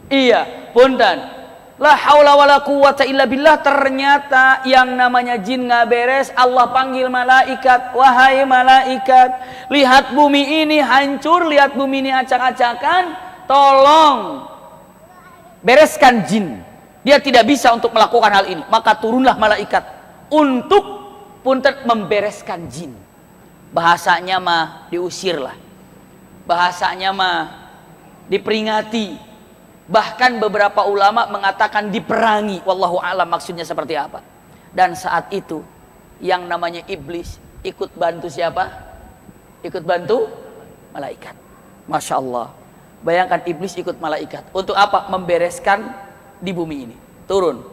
Iya, punten. La haula wala quwwata illa billah. Ternyata yang namanya jin nggak beres. Allah panggil malaikat, wahai malaikat, lihat bumi ini hancur, lihat bumi ini acak-acakan, tolong bereskan jin. Dia tidak bisa untuk melakukan hal ini. Maka turunlah malaikat untuk punten membereskan jin. Bahasanya mah diusirlah, bahasanya mah diperingati. Bahkan beberapa ulama mengatakan diperangi. Wallahu a'lam maksudnya seperti apa. Dan saat itu yang namanya iblis ikut bantu siapa? Ikut bantu malaikat. Masya Allah. Bayangkan iblis ikut malaikat. Untuk apa? Membereskan di bumi ini. Turun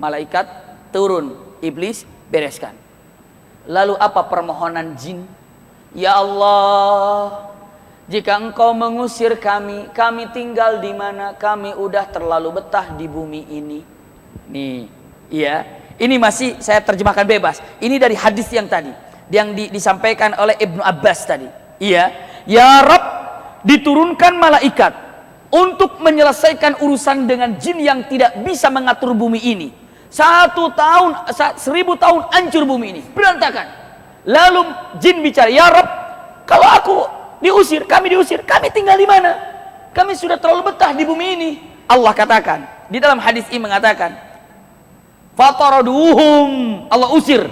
malaikat, turun iblis, bereskan. Lalu apa permohonan jin? Ya Allah, jika engkau mengusir kami, kami tinggal di mana? Kami udah terlalu betah di bumi ini. Nih, iya. Ini masih saya terjemahkan bebas. Ini dari hadis yang tadi, yang disampaikan oleh Ibnu Abbas tadi. Iya. Ya Rabb, diturunkan malaikat untuk menyelesaikan urusan dengan jin yang tidak bisa mengatur bumi ini. 1 tahun, 1000 tahun hancur bumi ini, berantakan. Lalu jin bicara, ya Rabb, kalau aku diusir, kami tinggal di mana? Kami sudah terlalu betah di bumi ini. Allah katakan di dalam hadis ini mengatakan, fataraduhum, Allah usir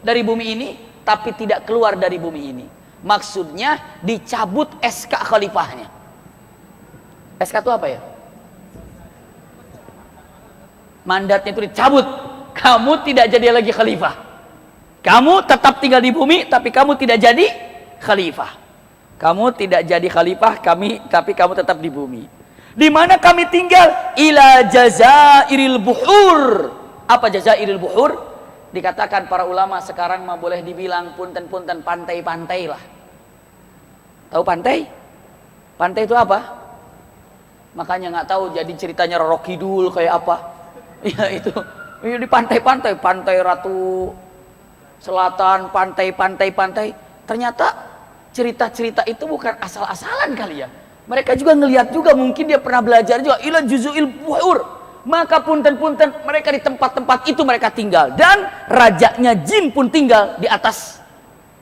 dari bumi ini, tapi tidak keluar dari bumi ini. Maksudnya dicabut SK khalifahnya. SK itu apa ya? Mandatnya itu dicabut. Kamu tidak jadi lagi khalifah. Kamu tetap tinggal di bumi, tapi kamu tidak jadi khalifah. Kamu tidak jadi khalifah tapi kamu tetap di bumi. Di mana kami tinggal? Ila jazairil buhur. Apa jazairil buhur? Dikatakan para ulama sekarang mah boleh dibilang punten-punten pantai-pantai lah. Tahu pantai? Pantai itu apa? Makanya nggak tahu jadi ceritanya Roro Kidul kayak apa. Ya itu. Di pantai-pantai, pantai Ratu Selatan, pantai. Ternyata cerita-cerita itu bukan asal-asalan kali ya. Mereka juga ngelihat juga, mungkin dia pernah belajar juga. Ila juzuil buhur. Maka punten-punten mereka di tempat-tempat itu mereka tinggal. Dan rajanya jin pun tinggal di atas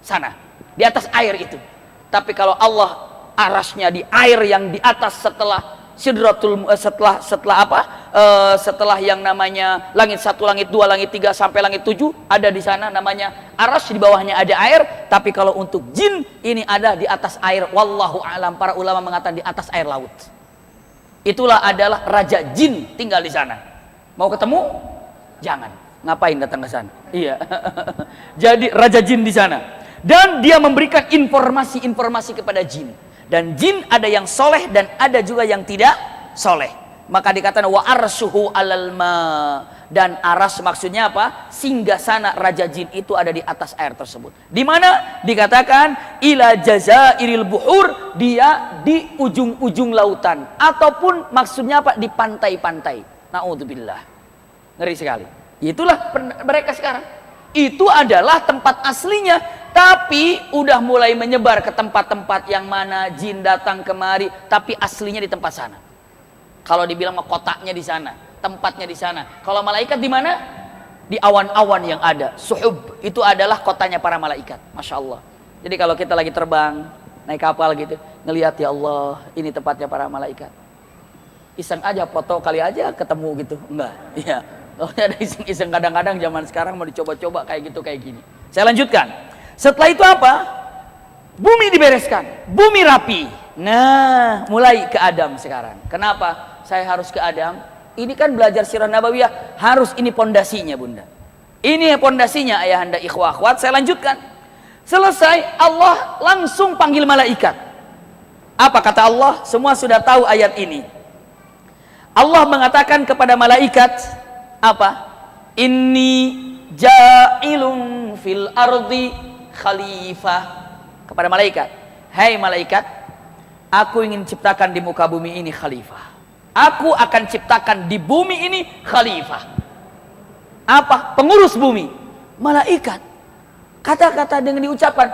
sana, di atas air itu. Tapi kalau Allah arasnya di air yang di atas setelah sidratul setelah yang namanya langit 1, langit 2, langit 3 sampai langit 7 ada di sana namanya aras, di bawahnya ada air. Tapi kalau untuk jin ini ada di atas air. Wallahu a'lam, para ulama mengatakan di atas air laut. Itulah adalah raja jin tinggal di sana. Mau ketemu? Jangan. Ngapain datang ke sana? Iya. Jadi raja jin di sana. Dan dia memberikan informasi-informasi kepada jin. Dan jin ada yang soleh dan ada juga yang tidak soleh. Maka dikatakan wa arsyuhu alal ma. Dan aras maksudnya apa? Singgasana raja jin itu ada di atas air tersebut. Di mana? Dikatakan ila jazairil buhur, dia di ujung-ujung lautan, ataupun maksudnya apa? Di pantai-pantai. Naudzubillah. Ngeri sekali. Itulah mereka sekarang. Itu adalah tempat aslinya, tapi udah mulai menyebar ke tempat-tempat yang mana jin datang kemari, tapi aslinya di tempat sana. Kalau dibilang kotaknya di sana, tempatnya di sana. Kalau malaikat di mana? Di awan-awan yang ada. Suhub itu adalah kotanya para malaikat. Masya Allah. Jadi kalau kita lagi terbang, naik kapal gitu, ngelihat ya Allah, ini tempatnya para malaikat. Iseng aja foto kali aja ketemu gitu. Enggak, iya. Oh, ada iseng-iseng kadang-kadang zaman sekarang mau dicoba-coba kayak gitu kayak gini. Saya lanjutkan. Setelah itu apa? Bumi dibereskan, bumi rapi. Nah, mulai ke Adam sekarang. Kenapa saya harus ke Adam? Ini kan belajar sirah nabawiyah, harus ini pondasinya, Bunda. Ini pondasinya ayahanda ikhwah akhwat. Saya lanjutkan. Selesai, Allah langsung panggil malaikat. Apa kata Allah? Semua sudah tahu ayat ini. Allah mengatakan kepada malaikat apa? Inni ja'ilun fil ardi khalifah. Kepada malaikat, hai malaikat, aku ingin ciptakan di muka bumi ini khalifah. Aku akan ciptakan di bumi ini khalifah. Apa? Pengurus bumi. Malaikat kata-kata dengan diucapkan,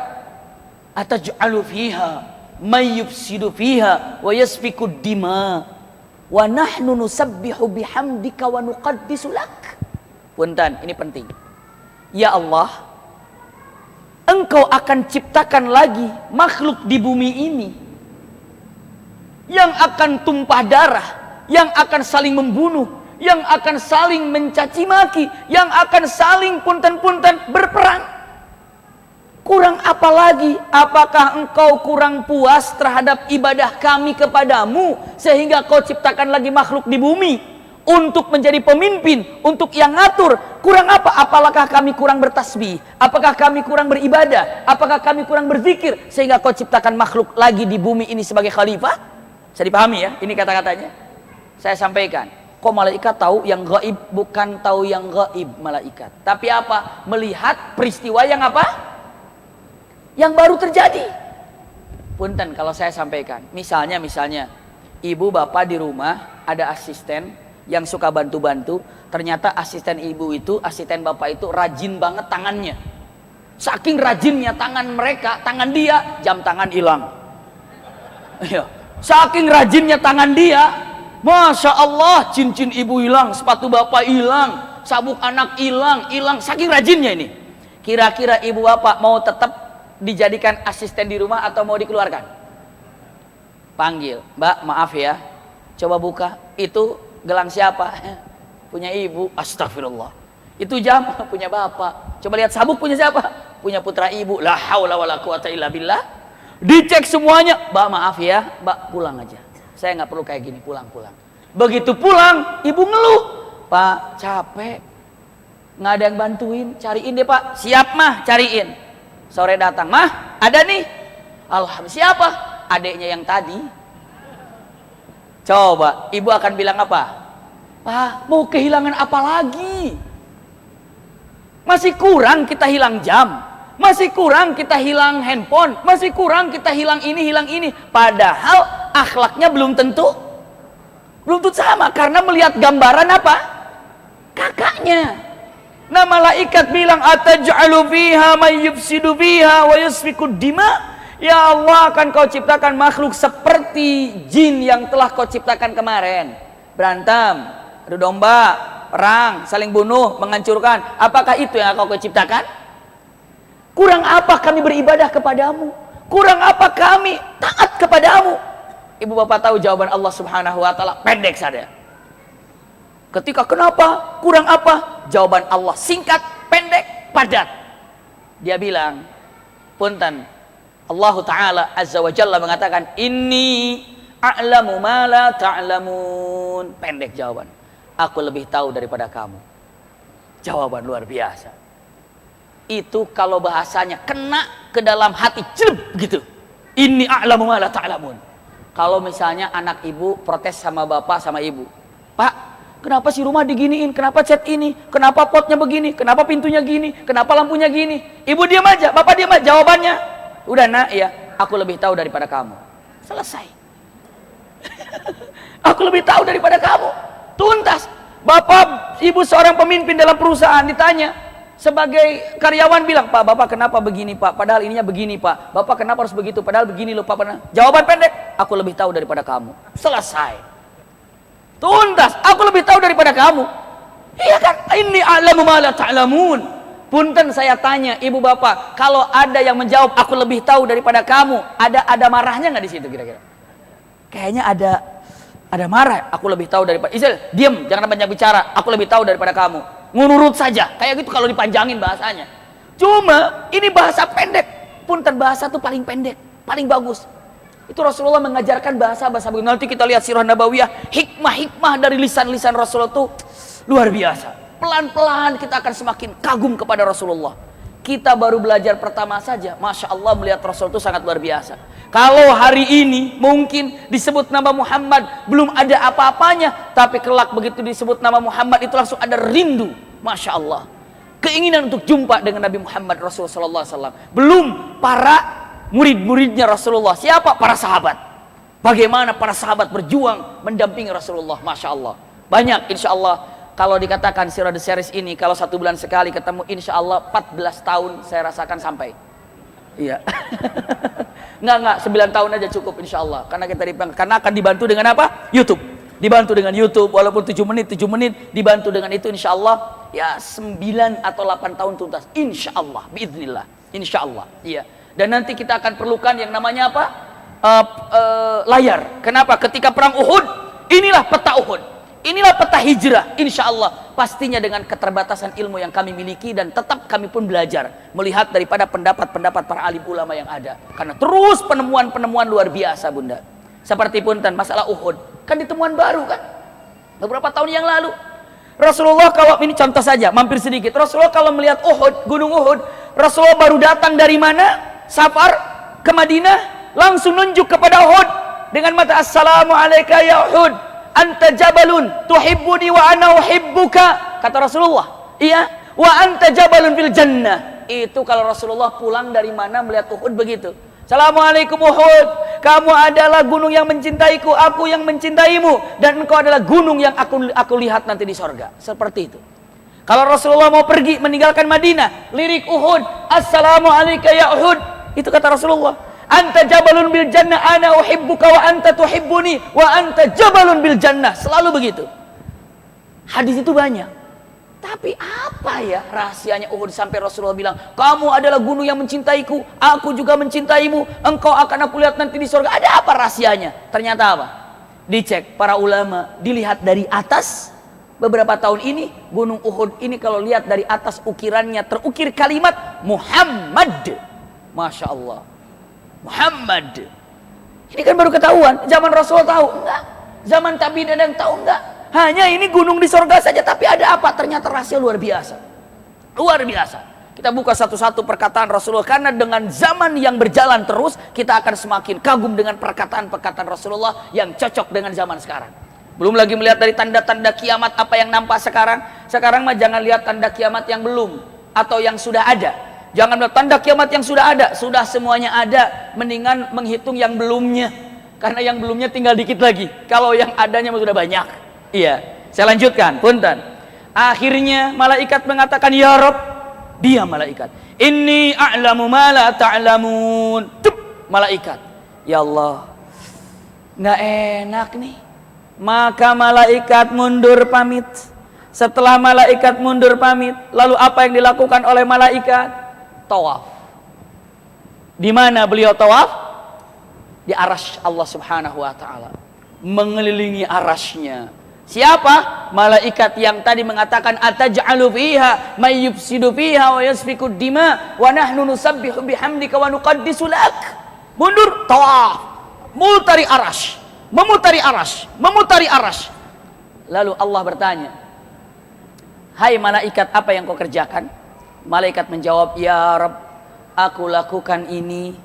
ataj'alu fiha may yufsidu fiha wa yasfiku dima wa nahnu nusabbihu bihamdika wa nuqaddisu lak. Punten, ini penting. Ya Allah, Engkau akan ciptakan lagi makhluk di bumi ini yang akan tumpah darah, yang akan saling membunuh, yang akan saling mencaci maki, yang akan saling punten-punten berperang. Kurang apa lagi? Apakah engkau kurang puas terhadap ibadah kami kepadamu sehingga kau ciptakan lagi makhluk di bumi untuk menjadi pemimpin, untuk yang ngatur? Kurang apa? Apakah kami kurang bertasbih? Apakah kami kurang beribadah? Apakah kami kurang berzikir sehingga kau ciptakan makhluk lagi di bumi ini sebagai khalifah? Saya dipahami ya, ini kata-katanya. Saya sampaikan, kok malaikat tahu yang gaib? Bukan tahu yang gaib malaikat, tapi apa? Melihat peristiwa yang apa? Yang baru terjadi. Punten kalau saya sampaikan, misalnya ibu bapak di rumah ada asisten yang suka bantu-bantu, ternyata asisten ibu itu, asisten bapak itu rajin banget tangannya. Saking rajinnya tangan mereka, tangan dia, jam tangan hilang. Iya. Saking rajinnya tangan dia, Masya Allah, cincin ibu hilang, sepatu bapak hilang, sabuk anak hilang, saking rajinnya ini. Kira-kira ibu bapak mau tetap dijadikan asisten di rumah atau mau dikeluarkan? Panggil, Mbak, maaf ya, coba buka, itu gelang siapa? Punya ibu. Astagfirullah. Itu jam punya bapak. Coba lihat sabuk punya siapa? Punya putra ibu. La haula wala quwata illa billah. Dicek semuanya. Mbak, maaf ya, Mbak, pulang aja, saya nggak perlu kayak gini, pulang. Begitu pulang, ibu ngeluh, Pak, capek, nggak ada yang bantuin, cariin deh Pak. Siap mah, cariin. Sore datang, mah ada nih. Alhamdulillah. Siapa? Adeknya yang tadi. Coba ibu akan bilang apa? Pak, mau kehilangan apa lagi? Masih kurang kita hilang jam, masih kurang kita hilang handphone, masih kurang kita hilang ini. Padahal akhlaknya belum tentu sama, karena melihat gambaran apa? Kakaknya. Nah, malaikat bilang, ataj'alu fiha may yufsidu fiha wa yasfiku dima. Ya Allah, akan kau ciptakan makhluk seperti jin yang telah kau ciptakan kemarin. Berantem, adu domba, perang, saling bunuh, menghancurkan. Apakah itu yang kau ciptakan? Kurang apa kami beribadah kepadamu? Kurang apa kami taat kepadamu? Ibu bapak tahu jawaban Allah Subhanahu wa ta'ala, pendek saja. Ketika kenapa? Kurang apa? Jawaban Allah singkat, pendek, padat. Dia bilang, punten, Allah Ta'ala Azza wa Jalla mengatakan, inni a'lamu ma la ta'lamun. Pendek jawaban. Aku lebih tahu daripada kamu. Jawaban luar biasa. Itu kalau bahasanya kena ke dalam hati, jeleb gitu. Inni a'lamu ma la ta'lamun. Kalau misalnya anak ibu protes sama bapak sama ibu, Pak, kenapa sih rumah diginiin? Kenapa cat ini? Kenapa potnya begini? Kenapa pintunya gini? Kenapa lampunya gini? Ibu diam aja, bapak diam aja. Jawabannya, udah nak ya, aku lebih tahu daripada kamu. Selesai. Aku lebih tahu daripada kamu. Tuntas. Bapak, ibu seorang pemimpin dalam perusahaan ditanya, sebagai karyawan bilang, Pak, bapak kenapa begini Pak? Padahal ininya begini Pak. Bapak kenapa harus begitu? Padahal begini loh Pak. Jawaban pendek, aku lebih tahu daripada kamu. Selesai. Tuntas, aku lebih tahu daripada kamu. Iya kan? Inni a'lamu ma la ta'lamun. Punten saya tanya ibu bapak, kalau ada yang menjawab aku lebih tahu daripada kamu, ada marahnya nggak di situ kira-kira? Kayaknya ada marah. Aku lebih tahu daripada Isel, diam, jangan banyak bicara. Aku lebih tahu daripada kamu. Ngunurut saja. Kayak gitu kalau dipanjangin bahasanya. Cuma ini bahasa pendek. Punten, bahasa tuh paling pendek, paling bagus. Itu Rasulullah mengajarkan bahasa-bahasa begitu. Nanti kita lihat sirah nabawiyah, hikmah-hikmah dari lisan-lisan Rasulullah itu luar biasa. Pelan-pelan kita akan semakin kagum kepada Rasulullah. Kita baru belajar pertama saja, Masya Allah, melihat Rasul itu sangat luar biasa. Kalau hari ini mungkin disebut nama Muhammad belum ada apa-apanya, tapi kelak begitu disebut nama Muhammad itu langsung ada rindu, Masya Allah, keinginan untuk jumpa dengan Nabi Muhammad Rasulullah SAW. Belum para murid-muridnya Rasulullah. Siapa? Para sahabat. Bagaimana para sahabat berjuang mendampingi Rasulullah, Masya Allah. Banyak, insya Allah. Kalau dikatakan Sirah The Series ini, kalau 1 bulan sekali ketemu, insya Allah 14 tahun saya rasakan sampai. Iya. Enggak, 9 tahun aja cukup insya Allah. Karena kita karena akan dibantu dengan apa? YouTube. Dibantu dengan YouTube, walaupun 7 menit, dibantu dengan itu insya Allah. Ya 9 atau 8 tahun tuntas. Insya Allah, biiznillah. Insya Allah. Iya. Dan nanti kita akan perlukan yang namanya apa? Layar. Kenapa? Ketika perang Uhud, inilah peta Uhud. Inilah peta hijrah, insya Allah. Pastinya dengan keterbatasan ilmu yang kami miliki, dan tetap kami pun belajar melihat daripada pendapat-pendapat para alim ulama yang ada. Karena terus penemuan-penemuan luar biasa, Bunda. Seperti punten masalah Uhud, kan ditemuan baru kan, beberapa tahun yang lalu. Rasulullah kalau ini contoh saja, mampir sedikit. Rasulullah kalau melihat Uhud, gunung Uhud, Rasulullah baru datang dari mana? Safar ke Madinah, langsung nunjuk kepada Uhud dengan mata, Assalamualaikum ya Uhud, anta jabalun tuhibbuni wa ana uhibbuka, kata Rasulullah. Iya, wa anta jabalun fil jannah. Itu kalau Rasulullah pulang dari mana melihat Uhud begitu. Assalamualaikum Uhud, kamu adalah gunung yang mencintaiku, aku yang mencintaimu, dan engkau adalah gunung yang aku lihat nanti di sorga. Seperti itu. Kalau Rasulullah mau pergi meninggalkan Madinah, lirik Uhud, Assalamualaikum ya Uhud, itu kata Rasulullah. Anta jabalun bil jannah, ana uhibbuka wa anta tuhibbuni wa anta jabalun bil jannah. Selalu begitu. Hadis itu banyak. Tapi apa ya rahasianya Uhud sampai Rasulullah bilang, kamu adalah gunung yang mencintaiku, aku juga mencintaimu, engkau akan aku lihat nanti di surga. Ada apa rahasianya? Ternyata apa? Dicek para ulama, dilihat dari atas. Beberapa tahun ini gunung Uhud ini kalau lihat dari atas, ukirannya terukir kalimat Muhammad. Masya Allah, Muhammad. Ini kan baru ketahuan. Zaman Rasul tahu enggak? Zaman tabi'in ada yang tahu enggak? Hanya ini gunung di sorga saja, tapi ada apa? Ternyata rahasia luar biasa. Luar biasa. Kita buka satu-satu perkataan Rasulullah, karena dengan zaman yang berjalan terus, kita akan semakin kagum dengan perkataan-perkataan Rasulullah yang cocok dengan zaman sekarang. Belum lagi melihat dari tanda-tanda kiamat apa yang nampak sekarang. Sekarang mah jangan lihat tanda kiamat yang belum atau yang sudah ada. Jangan melihat tanda kiamat yang sudah ada, sudah semuanya ada. Mendingan menghitung yang belumnya, karena yang belumnya tinggal dikit lagi. Kalau yang adanya sudah banyak. Iya, saya lanjutkan, punten. Akhirnya malaikat mengatakan, ya Rob, dia malaikat, inni a'lamu ma la ta'lamun. Malaikat, ya Allah, nggak enak nih. Maka malaikat mundur pamit. Setelah malaikat mundur pamit, lalu apa yang dilakukan oleh malaikat? Tawaf. Di mana beliau tawaf? Di arasy Allah Subhanahu wa taala. Mengelilingi arasy-Nya. Siapa? Malaikat yang tadi mengatakan, ataj'alu fiha may yufsidu fiha wa yasfiku dima wa nahnu nusabbihu bihamdika wa nuqaddisu lak. Mundur, tawaf. Memutari arasy, memutari arasy, memutari arasy. Lalu Allah bertanya, hai malaikat, apa yang kau kerjakan? Malaikat menjawab, ya Rabb, aku lakukan ini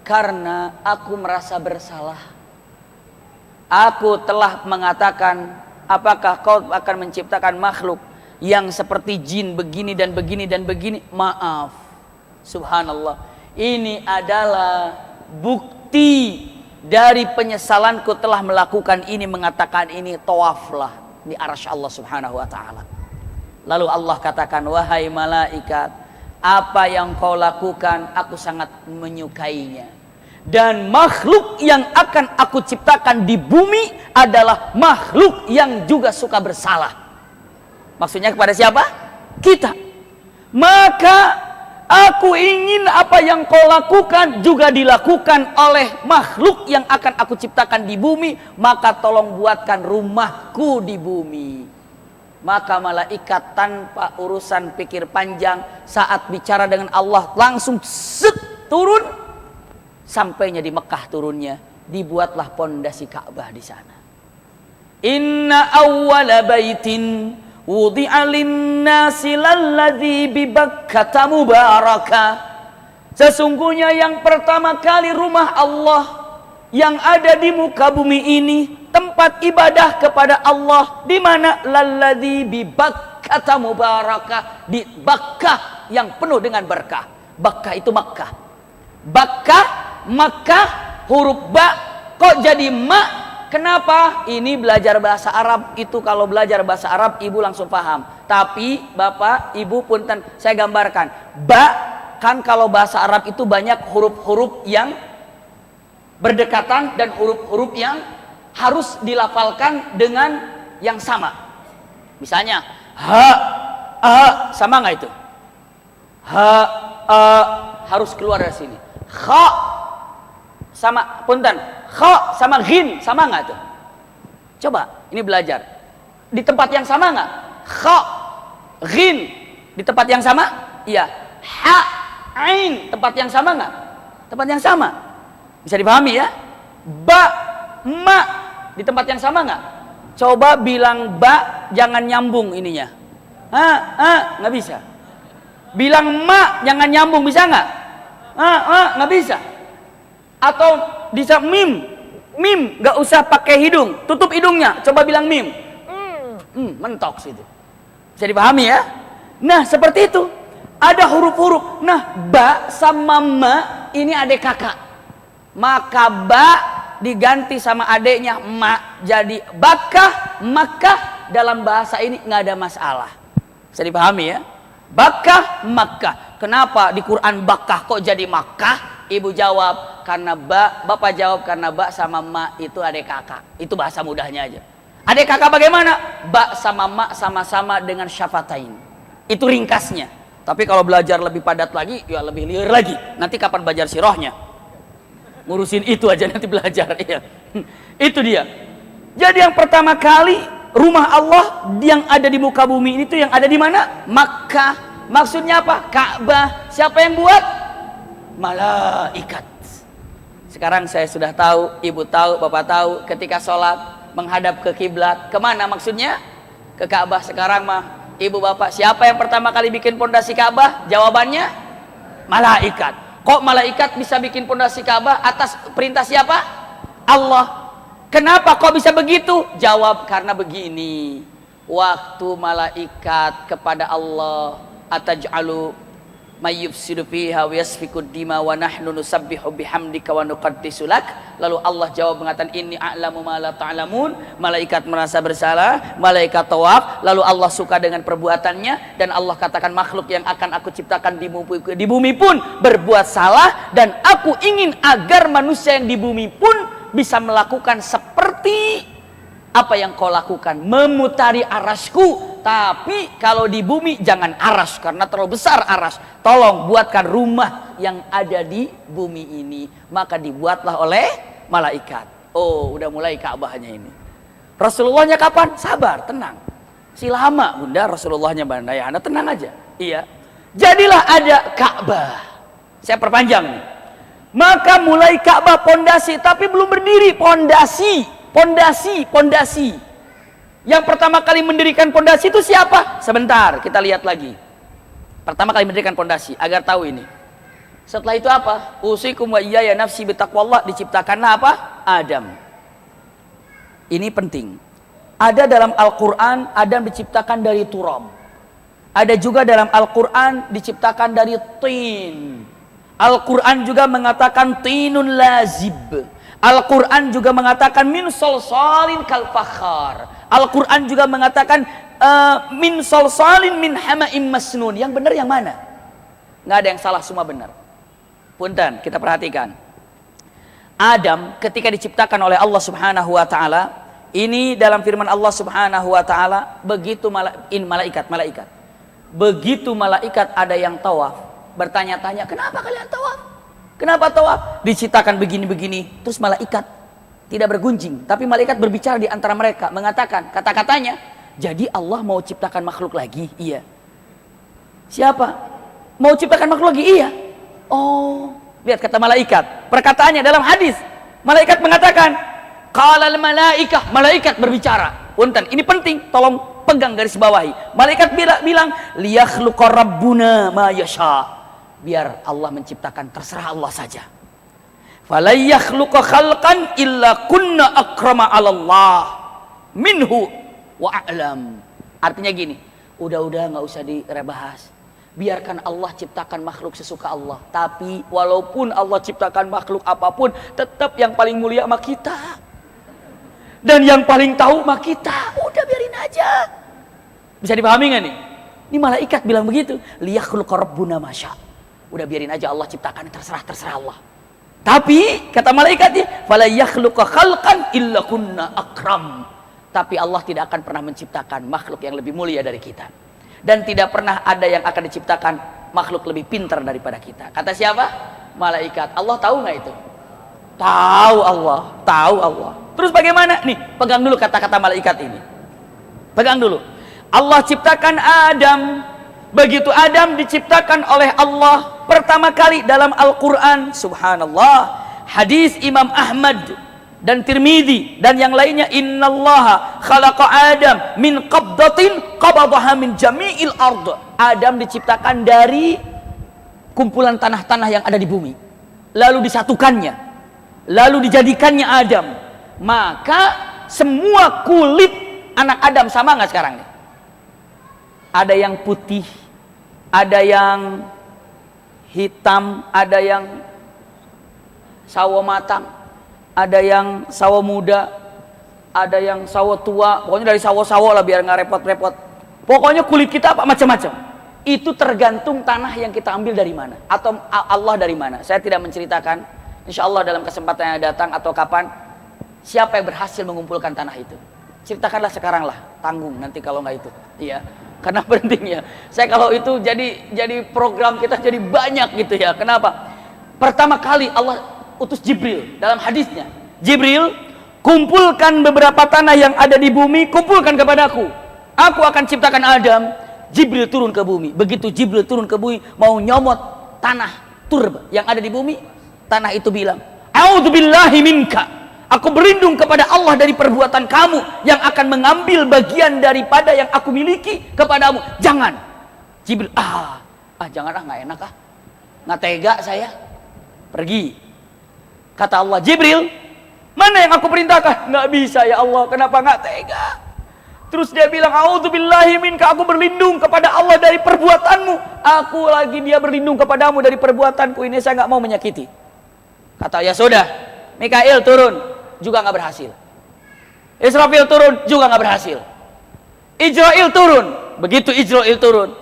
karena aku merasa bersalah. Aku telah mengatakan, apakah kau akan menciptakan makhluk yang seperti jin begini dan begini dan begini? Maaf, subhanallah, ini adalah bukti dari penyesalanku telah melakukan ini, mengatakan ini. Tawaflah di arasy Allah Subhanahu wa taala. Lalu Allah katakan, wahai malaikat, apa yang kau lakukan aku sangat menyukainya. Dan makhluk yang akan aku ciptakan di bumi adalah makhluk yang juga suka bersalah. Maksudnya kepada siapa? Kita. Maka aku ingin apa yang kau lakukan juga dilakukan oleh makhluk yang akan aku ciptakan di bumi. Maka tolong buatkan rumahku di bumi. Maka malaikat tanpa urusan pikir panjang, saat bicara dengan Allah langsung turun. Sampainya di Mekah turunnya, dibuatlah pondasi Ka'bah di sana. Inna awwala baitin wudi'a lin-nasi lalladzi bi Bakkah mubarakah. Sesungguhnya yang pertama kali rumah Allah yang ada di muka bumi ini, tempat ibadah kepada Allah, di mana? Lalladzi bi Bakkah mubarakah, di Bakkah yang penuh dengan berkah. Bakkah itu Makkah. Bakkah, Makkah, huruf ba kok jadi ma? Kenapa? Ini belajar bahasa Arab. Itu kalau belajar bahasa Arab ibu langsung paham. Tapi bapak, ibu punten, saya gambarkan. Ba, kan kalau bahasa Arab itu banyak huruf-huruf yang berdekatan dan huruf-huruf yang harus dilafalkan dengan yang sama. Misalnya ha, a, sama nggak itu? Ha, a, harus keluar dari sini. Kha, sama, punten, kha sama ghin sama nggak tuh? Coba ini belajar. Di tempat yang sama nggak? Kha, ghin di tempat yang sama? Iya. Ha, ain tempat yang sama nggak? Tempat yang sama. Bisa dipahami ya? Ba, ma di tempat yang sama nggak? Coba bilang ba, jangan nyambung ininya. Nggak bisa. Bilang ma, jangan nyambung, bisa nggak? Nggak bisa. Atau bisa mim, nggak usah pakai hidung, tutup hidungnya, coba bilang mim. Mentok situ. Bisa dipahami ya? Nah seperti itu. Ada huruf-huruf. Nah ba sama ma ini adik kakak. Maka ba diganti sama adiknya ma, jadi Bakkah, Makkah. Dalam bahasa ini nggak ada masalah. Bisa dipahami ya? Bakkah, Makkah. Kenapa di Quran Bakkah kok jadi Makkah? Ibu jawab karena ba, bapak jawab karena ba sama ma itu adik kakak. Itu bahasa mudahnya aja. Adik kakak bagaimana? Ba sama ma sama-sama dengan syafatain. Itu ringkasnya. Tapi kalau belajar lebih padat lagi, ya lebih liar lagi. Nanti kapan belajar sirahnya? Ngurusin itu aja nanti belajar. Iya. Itu dia. Jadi yang pertama kali rumah Allah yang ada di muka bumi ini tuh yang ada di mana? Makkah. Maksudnya apa? Ka'bah. Siapa yang buat? Malaikat. Sekarang saya sudah tahu, ibu tahu, bapak tahu, ketika sholat menghadap ke kiblat, kemana maksudnya? Ke Ka'bah. Sekarang mah ibu bapak, siapa yang pertama kali bikin pondasi Ka'bah? Jawabannya malaikat. Kok malaikat bisa bikin pondasi Ka'bah? Atas perintah siapa? Allah. Kenapa kok bisa begitu? Jawab karena begini. Waktu malaikat kepada Allah, ataj'alu mayyufsidu fiha wa yasfiku dima wa nahnu nusabbihu bihamdika wa nuqaddisu lak. Lalu Allah jawab mengatakan inni a'lamu ma la ta'lamun. Malaikat merasa bersalah, malaikat tawaf, lalu Allah suka dengan perbuatannya dan Allah katakan makhluk yang akan aku ciptakan di bumi pun berbuat salah dan aku ingin agar manusia yang di bumi pun bisa melakukan seperti apa yang kau lakukan, memutari arasku. Tapi kalau di bumi jangan aras karena terlalu besar aras. Tolong buatkan rumah yang ada di bumi ini. Maka dibuatlah oleh malaikat. Oh, udah mulai Ka'bahnya ini. Rasulullahnya kapan? Sabar, tenang. Si lama bunda Rasulullahnya Banda Yana, tenang aja. Iya. Jadilah ada Ka'bah. Saya perpanjang nih. Maka mulai Ka'bah pondasi, tapi belum berdiri. Pondasi. Yang pertama kali mendirikan pondasi itu siapa? Sebentar, kita lihat lagi. Pertama kali mendirikan pondasi, agar tahu ini. Setelah itu apa? Usikum wa iyaya nafsi bitaqwallah, diciptakanlah apa? Adam. Ini penting. Ada dalam Al-Quran, Adam diciptakan dari turab. Ada juga dalam Al-Quran diciptakan dari tin. Al-Quran juga mengatakan tinun lazib. Al-Quran juga mengatakan min solsalin kal fakhar. Al-Quran juga mengatakan min solsalin min hama'im masnun. Yang benar yang mana? Nggak ada yang salah, semua benar. Punten, kita perhatikan. Adam ketika diciptakan oleh Allah Subhanahu wa taala, ini dalam firman Allah Subhanahu wa taala, begitu malaikat. Begitu malaikat ada yang tawaf, bertanya-tanya, "Kenapa kalian tawaf? Kenapa tawaf?" Diciptakan begini-begini, terus malaikat tidak bergunjing, tapi malaikat berbicara di antara mereka, mengatakan kata-katanya, "Jadi Allah mau ciptakan makhluk lagi?" Iya. Siapa? Mau ciptakan makhluk lagi? Iya. Oh, lihat kata malaikat. Perkataannya dalam hadis, malaikat mengatakan, "Qalal malaikah," malaikat berbicara. Punten, ini penting, tolong pegang garis bawahi. Malaikat bilang, liyakhluqa rabbuna ma yasha. Biar Allah menciptakan, terserah Allah saja. Fala yakhluqa khalqan illa kunna akrama 'ala Allah minhu wa a'lam. Artinya gini, udah nggak usah direbahas. Biarkan Allah ciptakan makhluk sesuka Allah. Tapi walaupun Allah ciptakan makhluk apapun, tetap yang paling mulia sama kita. Dan yang paling tahu mah kita. Udah biarin aja. Bisa dipahami nggak nih? Ini malaikat bilang begitu. Liyakhluqa rabbuna masya. Udah biarin aja Allah ciptakan, terserah Allah. Tapi kata malaikatnya, fala yakhluqa khalqan illa kunna akram. Tapi Allah tidak akan pernah menciptakan makhluk yang lebih mulia dari kita. Dan tidak pernah ada yang akan diciptakan makhluk lebih pintar daripada kita. Kata siapa? Malaikat. Allah tahu nggak itu? Tahu Allah. Tahu Allah. Terus bagaimana? Nih, pegang dulu kata-kata malaikat ini. Pegang dulu. Allah ciptakan Adam. Begitu Adam diciptakan oleh Allah pertama kali dalam Al-Quran. Subhanallah. Hadis Imam Ahmad dan Tirmidzi dan yang lainnya, innallaha khalaqa Adam min qabdatin qabadaha min jami'il ard. Adam diciptakan dari kumpulan tanah-tanah yang ada di bumi, lalu disatukannya, lalu dijadikannya Adam. Maka semua kulit anak Adam sama nggak sekarang nih? Ada yang putih, ada yang hitam, ada yang sawo matang, ada yang sawo muda, ada yang sawo tua. Pokoknya dari sawo-sawo lah biar nggak repot-repot. Pokoknya kulit kita apa macam-macam. Itu tergantung tanah yang kita ambil dari mana, atau Allah dari mana. Saya tidak menceritakan. Insya Allah dalam kesempatan yang datang atau kapan, siapa yang berhasil mengumpulkan tanah itu. Ceritakanlah sekarang lah, tanggung nanti kalau nggak itu. Iya, karena pentingnya. Saya kalau itu jadi program kita jadi banyak gitu ya. Kenapa? Pertama kali Allah utus Jibril dalam hadisnya. Jibril, kumpulkan beberapa tanah yang ada di bumi, kumpulkan kepadaku. Aku akan ciptakan Adam. Jibril turun ke bumi. Begitu Jibril turun ke bumi, mau nyomot tanah turba yang ada di bumi, tanah itu bilang, a'udzubillahi minka. Aku berlindung kepada Allah dari perbuatan kamu yang akan mengambil bagian daripada yang aku miliki kepadamu. Jangan. Jibril, jangan nggak enak nggak tega saya. Pergi. Kata Allah, Jibril, mana yang aku perintahkan? Nggak bisa ya Allah, kenapa nggak tega? Terus dia bilang, a'udzubillahi minka, aku berlindung kepada Allah dari perbuatanmu. Aku lagi dia berlindung kepadamu dari perbuatanku ini, saya nggak mau menyakiti. Kata, ya sudah, Mikail turun, juga nggak berhasil. Israfil turun, juga nggak berhasil. Ijrail turun, begitu Ijrail turun,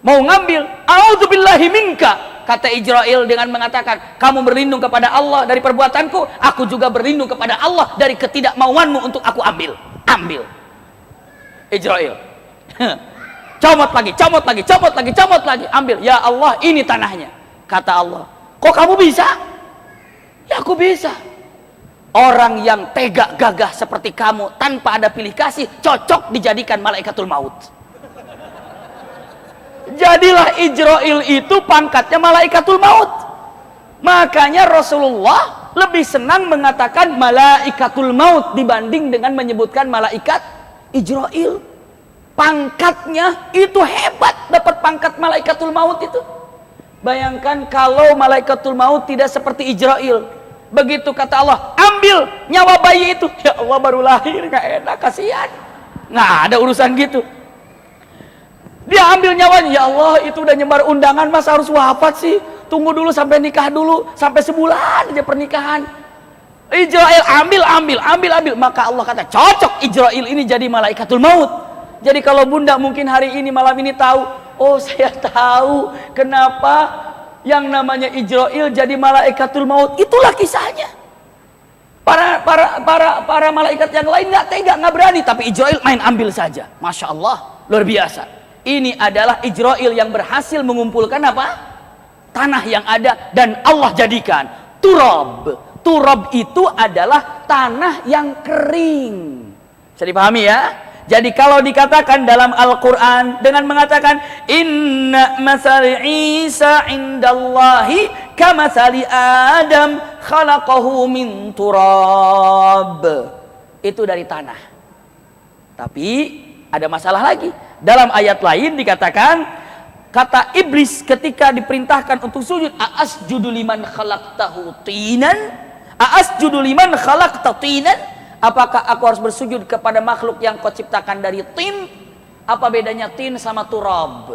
mau ngambil, a'udzubillahi minka. Kata Ijrail dengan mengatakan, kamu berlindung kepada Allah dari perbuatanku, aku juga berlindung kepada Allah dari ketidakmauanmu untuk aku ambil. Ambil. Ijrail. Comot lagi, ambil. Ya Allah, ini tanahnya. Kata Allah, kok kamu bisa? Ya aku bisa. Orang yang tega gagah seperti kamu tanpa ada pilih kasih cocok dijadikan malaikatul maut. Jadilah Ijrail itu pangkatnya malaikatul maut. Makanya Rasulullah lebih senang mengatakan malaikatul maut dibanding dengan menyebutkan malaikat Ijrail. Pangkatnya itu hebat, dapat pangkat malaikatul maut itu. Bayangkan kalau malaikatul maut tidak seperti Ijrail. Begitu kata Allah, ambil nyawa bayi itu. Ya Allah, baru lahir, gak enak, kasihan. Nggak ada urusan gitu. Dia ambil nyawanya. Ya Allah, itu udah nyebar undangan, masa harus wafat sih? Tunggu dulu sampai nikah dulu, sampai sebulan aja pernikahan. Ijrail ambil. Maka Allah kata, cocok Ijrail ini jadi malaikatul maut. Jadi kalau bunda mungkin hari ini malam ini tahu, oh saya tahu kenapa yang namanya Ijrail jadi malaikatul maut. Itulah kisahnya. Para malaikat yang lain nggak tega, nggak berani, tapi Ijrail main ambil saja. Masya Allah, luar biasa. Ini adalah Ijrail yang berhasil mengumpulkan apa? Tanah yang ada, dan Allah jadikan turab. Turab itu adalah tanah yang kering. Bisa dipahami ya? Jadi kalau dikatakan dalam Al-Quran dengan mengatakan inna masali Isa indallahi kamasali Adam khalaqahu min turab, itu dari tanah. Tapi ada masalah lagi. Dalam ayat lain dikatakan, kata iblis ketika diperintahkan untuk sujud, aasjudu liman khalaqtahu tinan, aasjudu liman khalaqta tinan, apakah aku harus bersujud kepada makhluk yang kau ciptakan dari tin? Apa bedanya tin sama turab?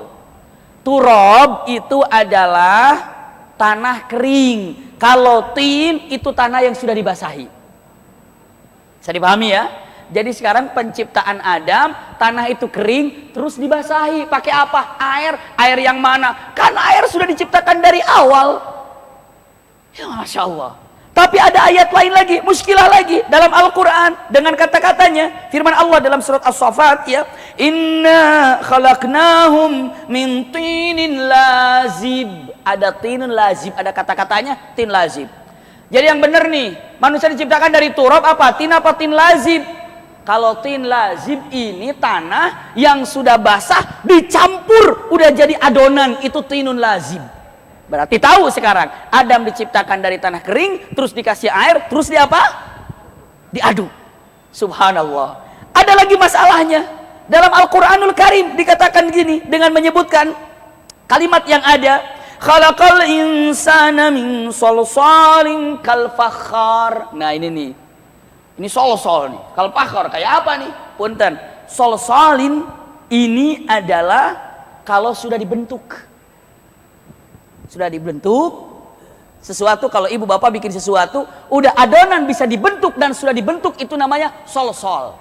Turab itu adalah tanah kering. Kalau tin itu tanah yang sudah dibasahi. Bisa dipahami ya? Jadi sekarang penciptaan Adam, tanah itu kering, terus dibasahi. Pakai apa? Air. Air yang mana? Karena air sudah diciptakan dari awal. Ya Masya Allah. Tapi ada ayat lain lagi, muskilah lagi dalam Al-Quran dengan kata-katanya. Firman Allah dalam surat As-Saffat ya, Inna khalaqnahum min tinin lazib. Ada tinun lazib, ada kata-katanya tin lazib. Jadi yang benar nih, manusia diciptakan dari turab apa? Tin apa tin lazib? Kalau tin lazib ini tanah yang sudah basah dicampur udah jadi adonan, itu tinun lazib. Berarti tahu sekarang Adam diciptakan dari tanah kering, terus dikasih air, terus di apa? Diaduk. Subhanallah. Ada lagi masalahnya. Dalam Al-Qur'anul Karim dikatakan gini dengan menyebutkan kalimat yang ada, khalaqal insana min salsalin kal fakhar. Nah ini nih. Ini solsol nih. Kal fakhar kayak apa nih? Punten. Solsalin ini adalah kalau sudah dibentuk. Sudah dibentuk sesuatu, kalau ibu bapak bikin sesuatu udah adonan bisa dibentuk dan sudah dibentuk, itu namanya solsol.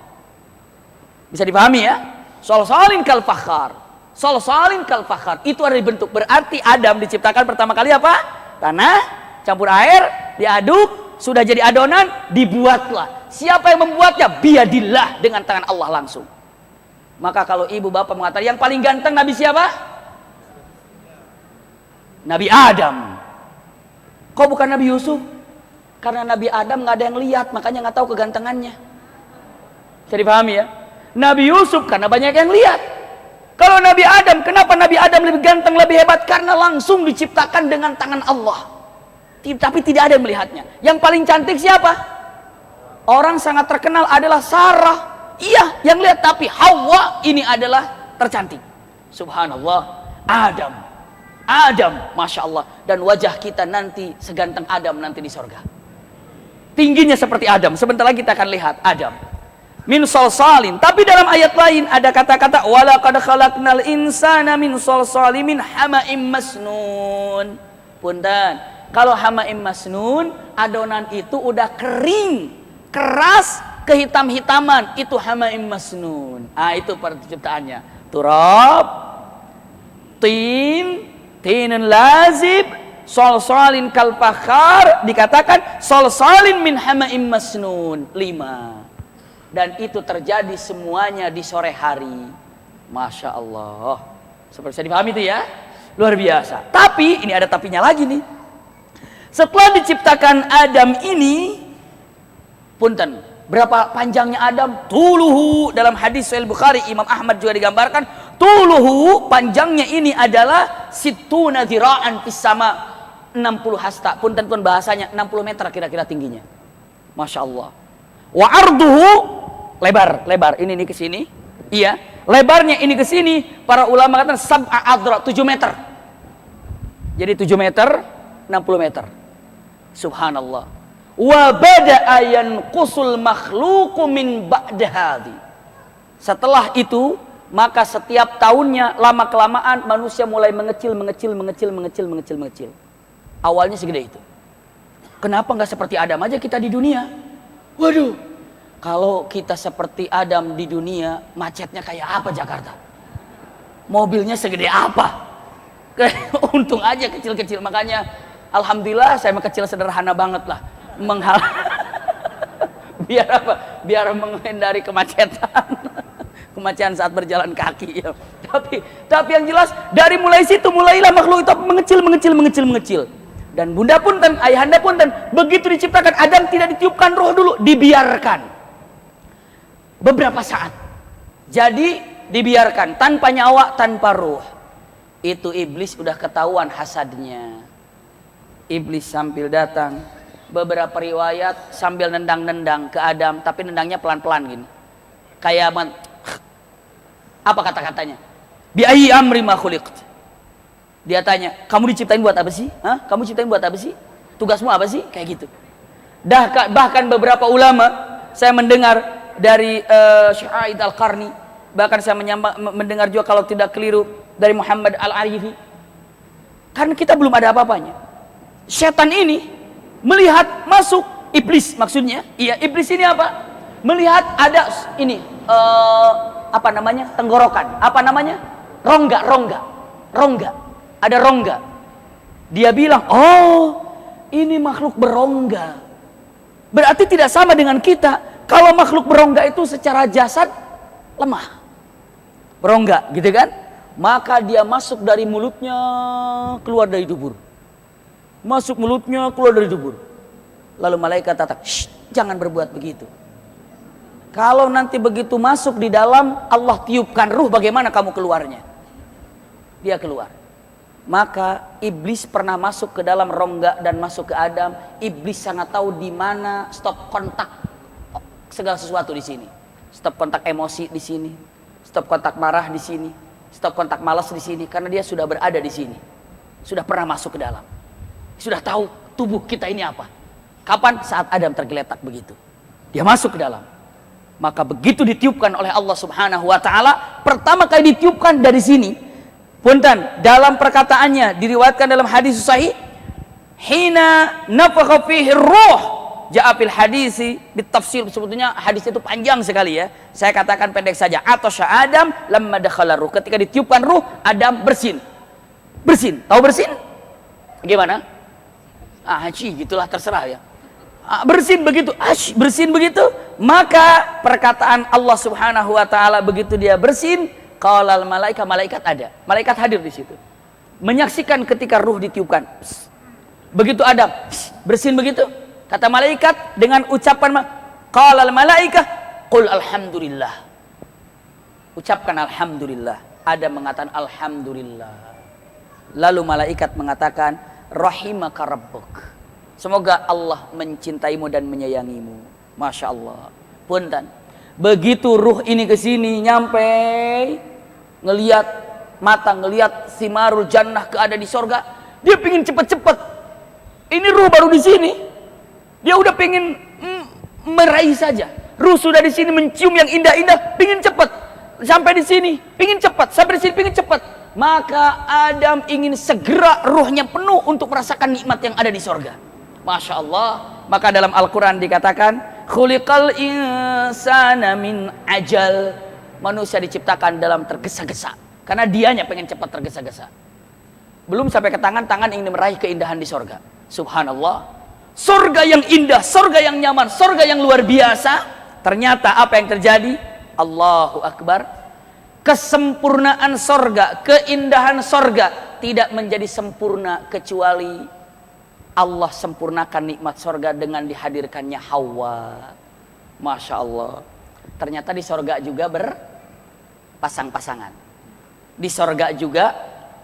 Bisa dipahami ya? Solsolin kal fakhar. Solsolin kal fakhar itu ada dibentuk. Berarti Adam diciptakan pertama kali apa? Tanah campur air, diaduk, sudah jadi adonan, dibuatlah. Siapa yang membuatnya? Biadillah, dengan tangan Allah langsung. Maka kalau ibu bapak mengatakan yang paling ganteng Nabi siapa? Nabi Adam. Kok bukan Nabi Yusuf? Karena Nabi Adam nggak ada yang lihat, makanya nggak tahu kegantengannya. Jadi pahami ya? Nabi Yusuf karena banyak yang lihat. Kalau Nabi Adam, kenapa Nabi Adam lebih ganteng, lebih hebat? Karena langsung diciptakan dengan tangan Allah. Tapi tidak ada yang melihatnya. Yang paling cantik siapa? Orang sangat terkenal adalah Sarah. Iya, yang lihat. Tapi Hawa ini adalah tercantik. Subhanallah. Adam, Masya Allah. Dan wajah kita nanti seganteng Adam nanti di sorga. Tingginya seperti Adam. Sebentar lagi kita akan lihat Adam. Min salsalin. Tapi dalam ayat lain ada kata-kata walaqad khalaqnal insana min salsalin min hama'im masnun. Punten. Kalau hama'im masnun, adonan itu udah kering, keras, kehitam-hitaman, itu hama'im masnun. Ah, itu penciptaannya. Turab, tinun lazib, solsolin kal fakhar, dikatakan solsolin min hama'im masnun. 5. Dan itu terjadi semuanya di sore hari. Masya Allah. Seperti bisa dipahami itu ya? Luar biasa. Tapi ini ada tapinya lagi nih. Setelah diciptakan Adam ini, punten, berapa panjangnya Adam? Tuluhu, dalam hadis Sahih Bukhari, Imam Ahmad juga digambarkan, tuluhu, panjangnya ini adalah situna dzira'an fis sama, 60 hasta. Punten pun bahasanya 60 meter kira-kira tingginya. Masya Allah. Wa arduhu, lebar ini ke sini. Iya, lebarnya ini ke sini. Para ulama katakan sab'a adra, 7 meter. Jadi 7 meter, 60 meter. Subhanallah. Wa bada'a yanqusul makhluqu min ba'da hadhi. Setelah itu, maka setiap tahunnya lama kelamaan manusia mulai mengecil. Awalnya segede itu. Kenapa nggak seperti Adam aja kita di dunia? Waduh, kalau kita seperti Adam di dunia, macetnya kayak apa Jakarta? Mobilnya segede apa? Untung aja kecil-kecil, makanya alhamdulillah saya kecil sederhana banget lah. Biar apa? Biar menghindari kemacetan. Kemacetan saat berjalan kaki ya. Tapi yang jelas dari mulai situ mulailah makhluk itu mengecil. Dan bunda punten, ayahanda punten, begitu diciptakan Adam tidak ditiupkan roh dulu, dibiarkan beberapa saat. Jadi dibiarkan tanpa nyawa, tanpa roh. Itu iblis udah ketahuan hasadnya. Iblis sambil datang, beberapa riwayat sambil nendang-nendang ke Adam, tapi nendangnya pelan-pelan gini. Kayak Apa kata-katanya? Bi ayyi amri ma khuliqt. Dia tanya, kamu diciptain buat apa sih? Hah? Kamu diciptain buat apa sih? Tugasmu apa sih? Kayak gitu. Bahkan beberapa ulama saya mendengar dari Syekh Aid Al-Qarni, bahkan saya mendengar juga kalau tidak keliru dari Muhammad Al-Arifi. Karena kita belum ada apa-apanya. Setan ini melihat masuk iblis, maksudnya, iya, iblis ini apa? Melihat ada ini apa namanya? Tenggorokan. Apa namanya? Rongga. Ada rongga. Dia bilang, "Oh, ini makhluk berongga." Berarti tidak sama dengan kita. Kalau makhluk berongga itu secara jasad lemah, berongga, gitu kan? Maka dia masuk dari mulutnya, keluar dari dubur. Masuk mulutnya, keluar dari dubur. Lalu malaikat kata, "Shh, jangan berbuat begitu. Kalau nanti begitu masuk di dalam, Allah tiupkan ruh, bagaimana kamu keluarnya?" Dia keluar. Maka iblis pernah masuk ke dalam rongga dan masuk ke Adam. Iblis sangat tahu di mana stop kontak segala sesuatu di sini. Stop kontak emosi di sini. Stop kontak marah di sini. Stop kontak malas di sini. Karena dia sudah berada di sini. Sudah pernah masuk ke dalam. Sudah tahu tubuh kita ini apa. Kapan? Saat Adam tergeletak begitu. Dia masuk ke dalam. Maka begitu ditiupkan oleh Allah Subhanahu wa taala, pertama kali ditiupkan dari sini. Punten, dalam perkataannya diriwayatkan dalam hadis sahih, hina nafakha fihi ruh, ja'a fil hadisi bitafsir. Sebetulnya hadis itu panjang sekali ya. Saya katakan pendek saja. Atasya Adam lamma dakhala ruh. Ketika ditiupkan ruh, Adam bersin. Bersin. Tahu bersin? Gimana? Haji, gitulah, terserah ya. Bersin begitu, bersin begitu. Maka perkataan Allah Subhanahu wa taala begitu dia bersin, qalal malaikat, malaikat ada. Malaikat hadir di situ. Menyaksikan ketika ruh ditiupkan. Begitu Adam bersin begitu, kata malaikat dengan ucapan qalal malaikah qul alhamdulillah. Ucapkan alhamdulillah. Adam mengatakan alhamdulillah. Lalu malaikat mengatakan rahimaka rabbuk. Semoga Allah mencintaimu dan menyayangimu. Masya Allah. Punten. Begitu ruh ini ke sini nyampe, ngelihat mata, ngelihat simarul jannah, keada di sorga, dia pingin cepet-cepet. Ini ruh baru di sini, dia udah pingin meraih saja. Ruh sudah di sini mencium yang indah-indah, pingin cepet. Sampai di sini, pingin cepet. Sampai di sini, pingin cepet. Maka Adam ingin segera ruhnya penuh untuk merasakan nikmat yang ada di sorga. Masya Allah. Maka dalam Al-Quran dikatakan, khuliqal insana min ajal. Manusia diciptakan dalam tergesa-gesa. Karena dianya pengen cepat tergesa-gesa. Belum sampai ke tangan ingin meraih keindahan di sorga. Subhanallah. Sorga yang indah, sorga yang nyaman, sorga yang luar biasa. Ternyata apa yang terjadi? Allahu Akbar. Kesempurnaan sorga, keindahan sorga tidak menjadi sempurna kecuali Allah sempurnakan nikmat sorga dengan dihadirkannya Hawa. Masya Allah. Ternyata di sorga juga berpasang-pasangan. Di sorga juga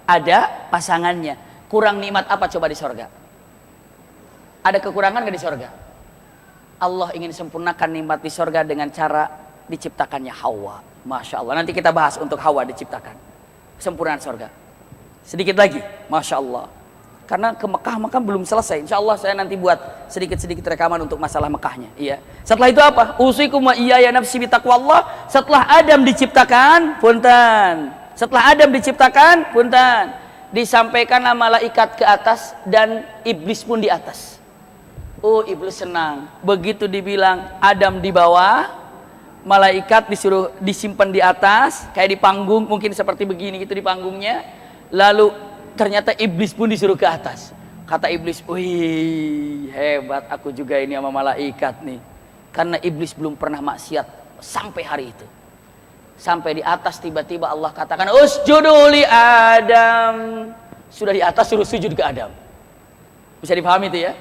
ada pasangannya. Kurang nikmat apa coba di sorga? Ada kekurangan gak di sorga? Allah ingin sempurnakan nikmat di sorga dengan cara diciptakannya Hawa. Masya Allah. Nanti kita bahas untuk Hawa diciptakan. Kesempurnaan sorga. Sedikit lagi. Masya Allah. Karena ke Mekah belum selesai. Insya Allah saya nanti buat sedikit-sedikit rekaman untuk masalah Mekahnya. Iya. Setelah itu apa? Usikum wa iyaya nafsi bitaqwallah. Setelah Adam diciptakan, punten. Setelah Adam diciptakan, punten. Disampaikanlah malaikat ke atas dan iblis pun di atas. Oh, iblis senang. Begitu dibilang Adam di bawah, malaikat disuruh disimpan di atas, kayak di panggung, mungkin seperti begini gitu di panggungnya. Lalu ternyata iblis pun disuruh ke atas. Kata iblis, wih hebat aku juga ini sama malaikat nih. Karena iblis belum pernah maksiat sampai hari itu. Sampai di atas tiba-tiba Allah katakan, usjudu li Adam. Sudah di atas suruh sujud ke Adam. Bisa dipahami itu ya?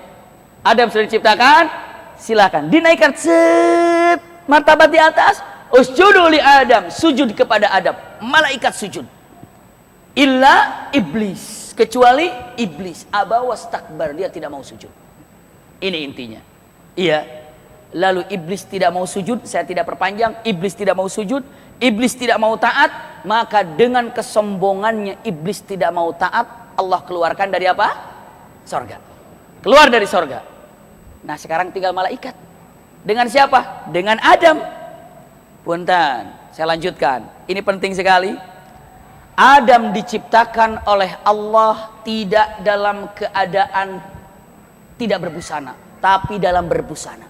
Adam sudah diciptakan, silakan dinaikkan set martabat di atas. Usjudu li Adam, sujud kepada Adam. Malaikat sujud. Illa iblis, kecuali iblis aba wastakbar, dia tidak mau sujud. Ini intinya. Iya. Lalu iblis tidak mau sujud, saya tidak perpanjang, iblis tidak mau sujud, iblis tidak mau taat, maka dengan kesombongannya iblis tidak mau taat, Allah keluarkan dari apa? Sorga. Keluar dari sorga. Nah sekarang tinggal malaikat. Dengan siapa? Dengan Adam. Punten, saya lanjutkan. Ini penting sekali. Adam diciptakan oleh Allah tidak dalam keadaan tidak berbusana, tapi dalam berbusana.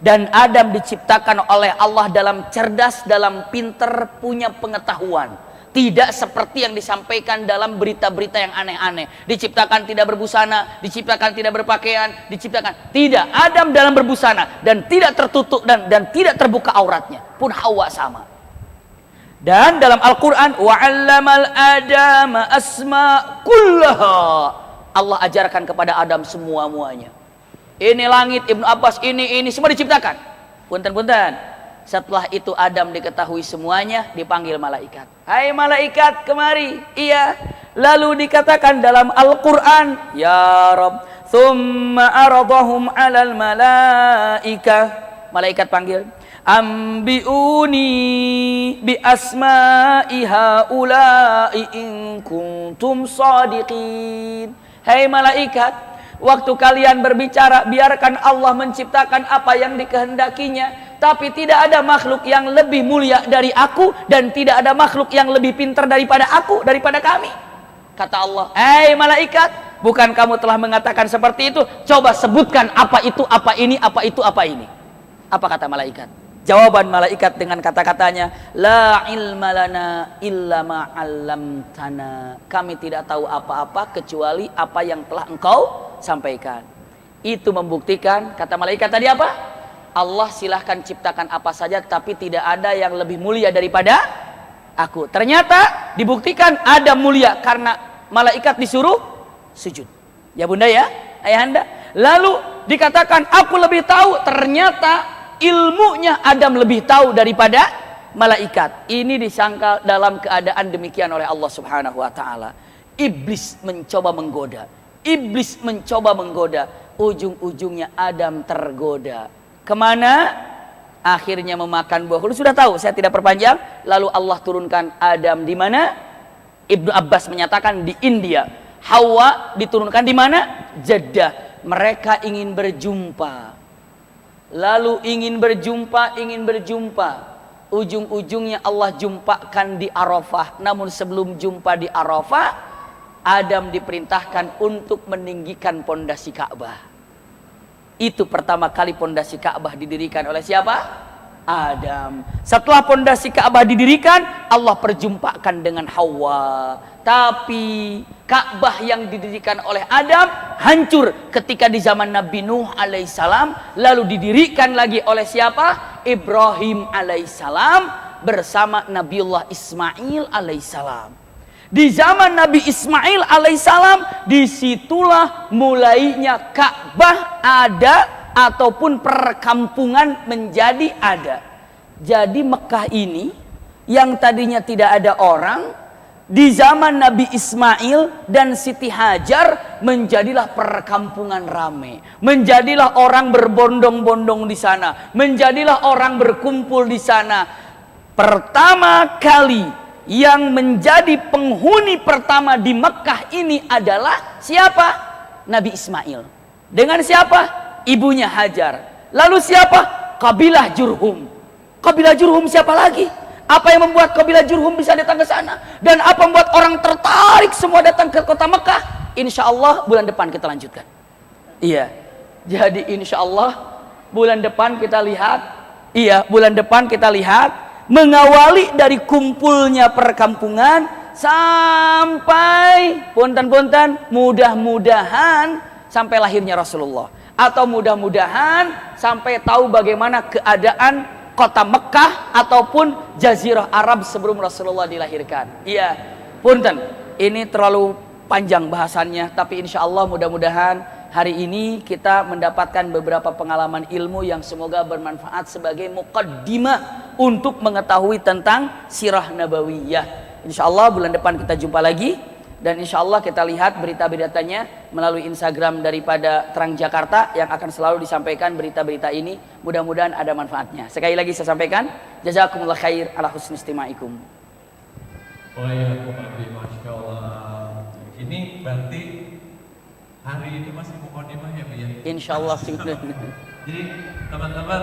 Dan Adam diciptakan oleh Allah dalam cerdas, dalam pinter, punya pengetahuan. Tidak seperti yang disampaikan dalam berita-berita yang aneh-aneh. Diciptakan tidak berbusana, diciptakan tidak berpakaian, diciptakan. Tidak, Adam dalam berbusana dan tidak tertutup dan tidak terbuka auratnya. Pun Hawa sama. Dan dalam Al-Quran, wa'allamal adama asma kullaha. Allah ajarkan kepada Adam semua-muanya. Ini langit, Ibnu Abbas, ini semua diciptakan. Punten-punten. Setelah itu Adam diketahui semuanya, dipanggil malaikat. Hai malaikat, kemari. Iya. Lalu dikatakan dalam Al-Quran, ya Rabb, thumma aradahum alal malaikah. Malaikat panggil, ambiuni bi asma'i haula'i in kuntum shadiqin. Hai malaikat, waktu kalian berbicara, biarkan Allah menciptakan apa yang dikehendakinya. Tapi tidak ada makhluk yang lebih mulia dari aku, dan tidak ada makhluk yang lebih pintar daripada aku, daripada kami. Kata Allah, hai malaikat, bukan kamu telah mengatakan seperti itu? Coba sebutkan apa itu, apa ini, apa itu, apa ini. Apa kata malaikat? Jawaban malaikat dengan kata-katanya, la ilma lana illa ma 'allamtana. Kami tidak tahu apa-apa kecuali apa yang telah engkau sampaikan. Itu membuktikan, kata malaikat tadi apa? Allah silahkan ciptakan apa saja, tapi tidak ada yang lebih mulia daripada aku. Ternyata dibuktikan ada mulia karena malaikat disuruh sujud. Ya bunda ya, ayahanda. Lalu dikatakan aku lebih tahu, ternyata ilmunya Adam lebih tahu daripada malaikat. Ini disangka dalam keadaan demikian oleh Allah Subhanahu wa taala. Iblis mencoba menggoda. Iblis mencoba menggoda. Ujung-ujungnya Adam tergoda. Kemana? Akhirnya memakan buah hulu. Sudah tahu, saya tidak perpanjang. Lalu Allah turunkan Adam di mana? Ibnu Abbas menyatakan di India. Hawa diturunkan di mana? Jeddah. Mereka ingin berjumpa. Lalu ingin berjumpa. Ujung-ujungnya Allah jumpakan di Arafah. Namun sebelum jumpa di Arafah, Adam diperintahkan untuk meninggikan pondasi Ka'bah. Itu pertama kali pondasi Ka'bah didirikan oleh siapa? Adam. Setelah pondasi Ka'bah didirikan, Allah perjumpakan dengan Hawa. Tapi Ka'bah yang didirikan oleh Adam hancur ketika di zaman Nabi Nuh alaihissalam. Lalu didirikan lagi oleh siapa? Ibrahim alaihissalam bersama Nabiullah Ismail alaihissalam. Di zaman Nabi Ismail alaihissalam, disitulah mulainya Ka'bah ada, ataupun perkampungan menjadi ada. Jadi Mekah ini yang tadinya tidak ada orang, di zaman Nabi Ismail dan Siti Hajar menjadilah perkampungan ramai. Menjadilah orang berbondong-bondong di sana. Menjadilah orang berkumpul di sana. Pertama kali yang menjadi penghuni pertama di Mekah ini adalah siapa? Nabi Ismail. Dengan siapa? Ibunya Hajar. Lalu siapa? Kabilah Jurhum. Kabilah Jurhum siapa lagi? Apa yang membuat kabilah Jurhum bisa datang ke sana? Dan apa membuat orang tertarik semua datang ke kota Mekah? Insya Allah bulan depan kita lanjutkan. Iya. Jadi insya Allah bulan depan kita lihat. Iya, bulan depan kita lihat. Mengawali dari kumpulnya perkampungan sampai punten-punten mudah-mudahan sampai lahirnya Rasulullah, atau mudah-mudahan sampai tahu bagaimana keadaan kota Mekah ataupun Jazirah Arab sebelum Rasulullah dilahirkan. Iya, punten, ini terlalu panjang bahasannya, tapi insya Allah mudah-mudahan hari ini kita mendapatkan beberapa pengalaman ilmu yang semoga bermanfaat sebagai muqaddimah untuk mengetahui tentang sirah nabawiyah. Insya Allah bulan depan kita jumpa lagi. dan insya Allah kita lihat berita-beritanya melalui Instagram daripada Terang Jakarta yang akan selalu disampaikan berita-berita ini. Mudah-mudahan ada manfaatnya. Sekali lagi saya sampaikan, jazakumullah khair ala husni istimaikum. Oh iya, Masya Allah. Ini berarti hari ini masih mukadimah ya, Bu ya? Insya Allah. Jadi teman-teman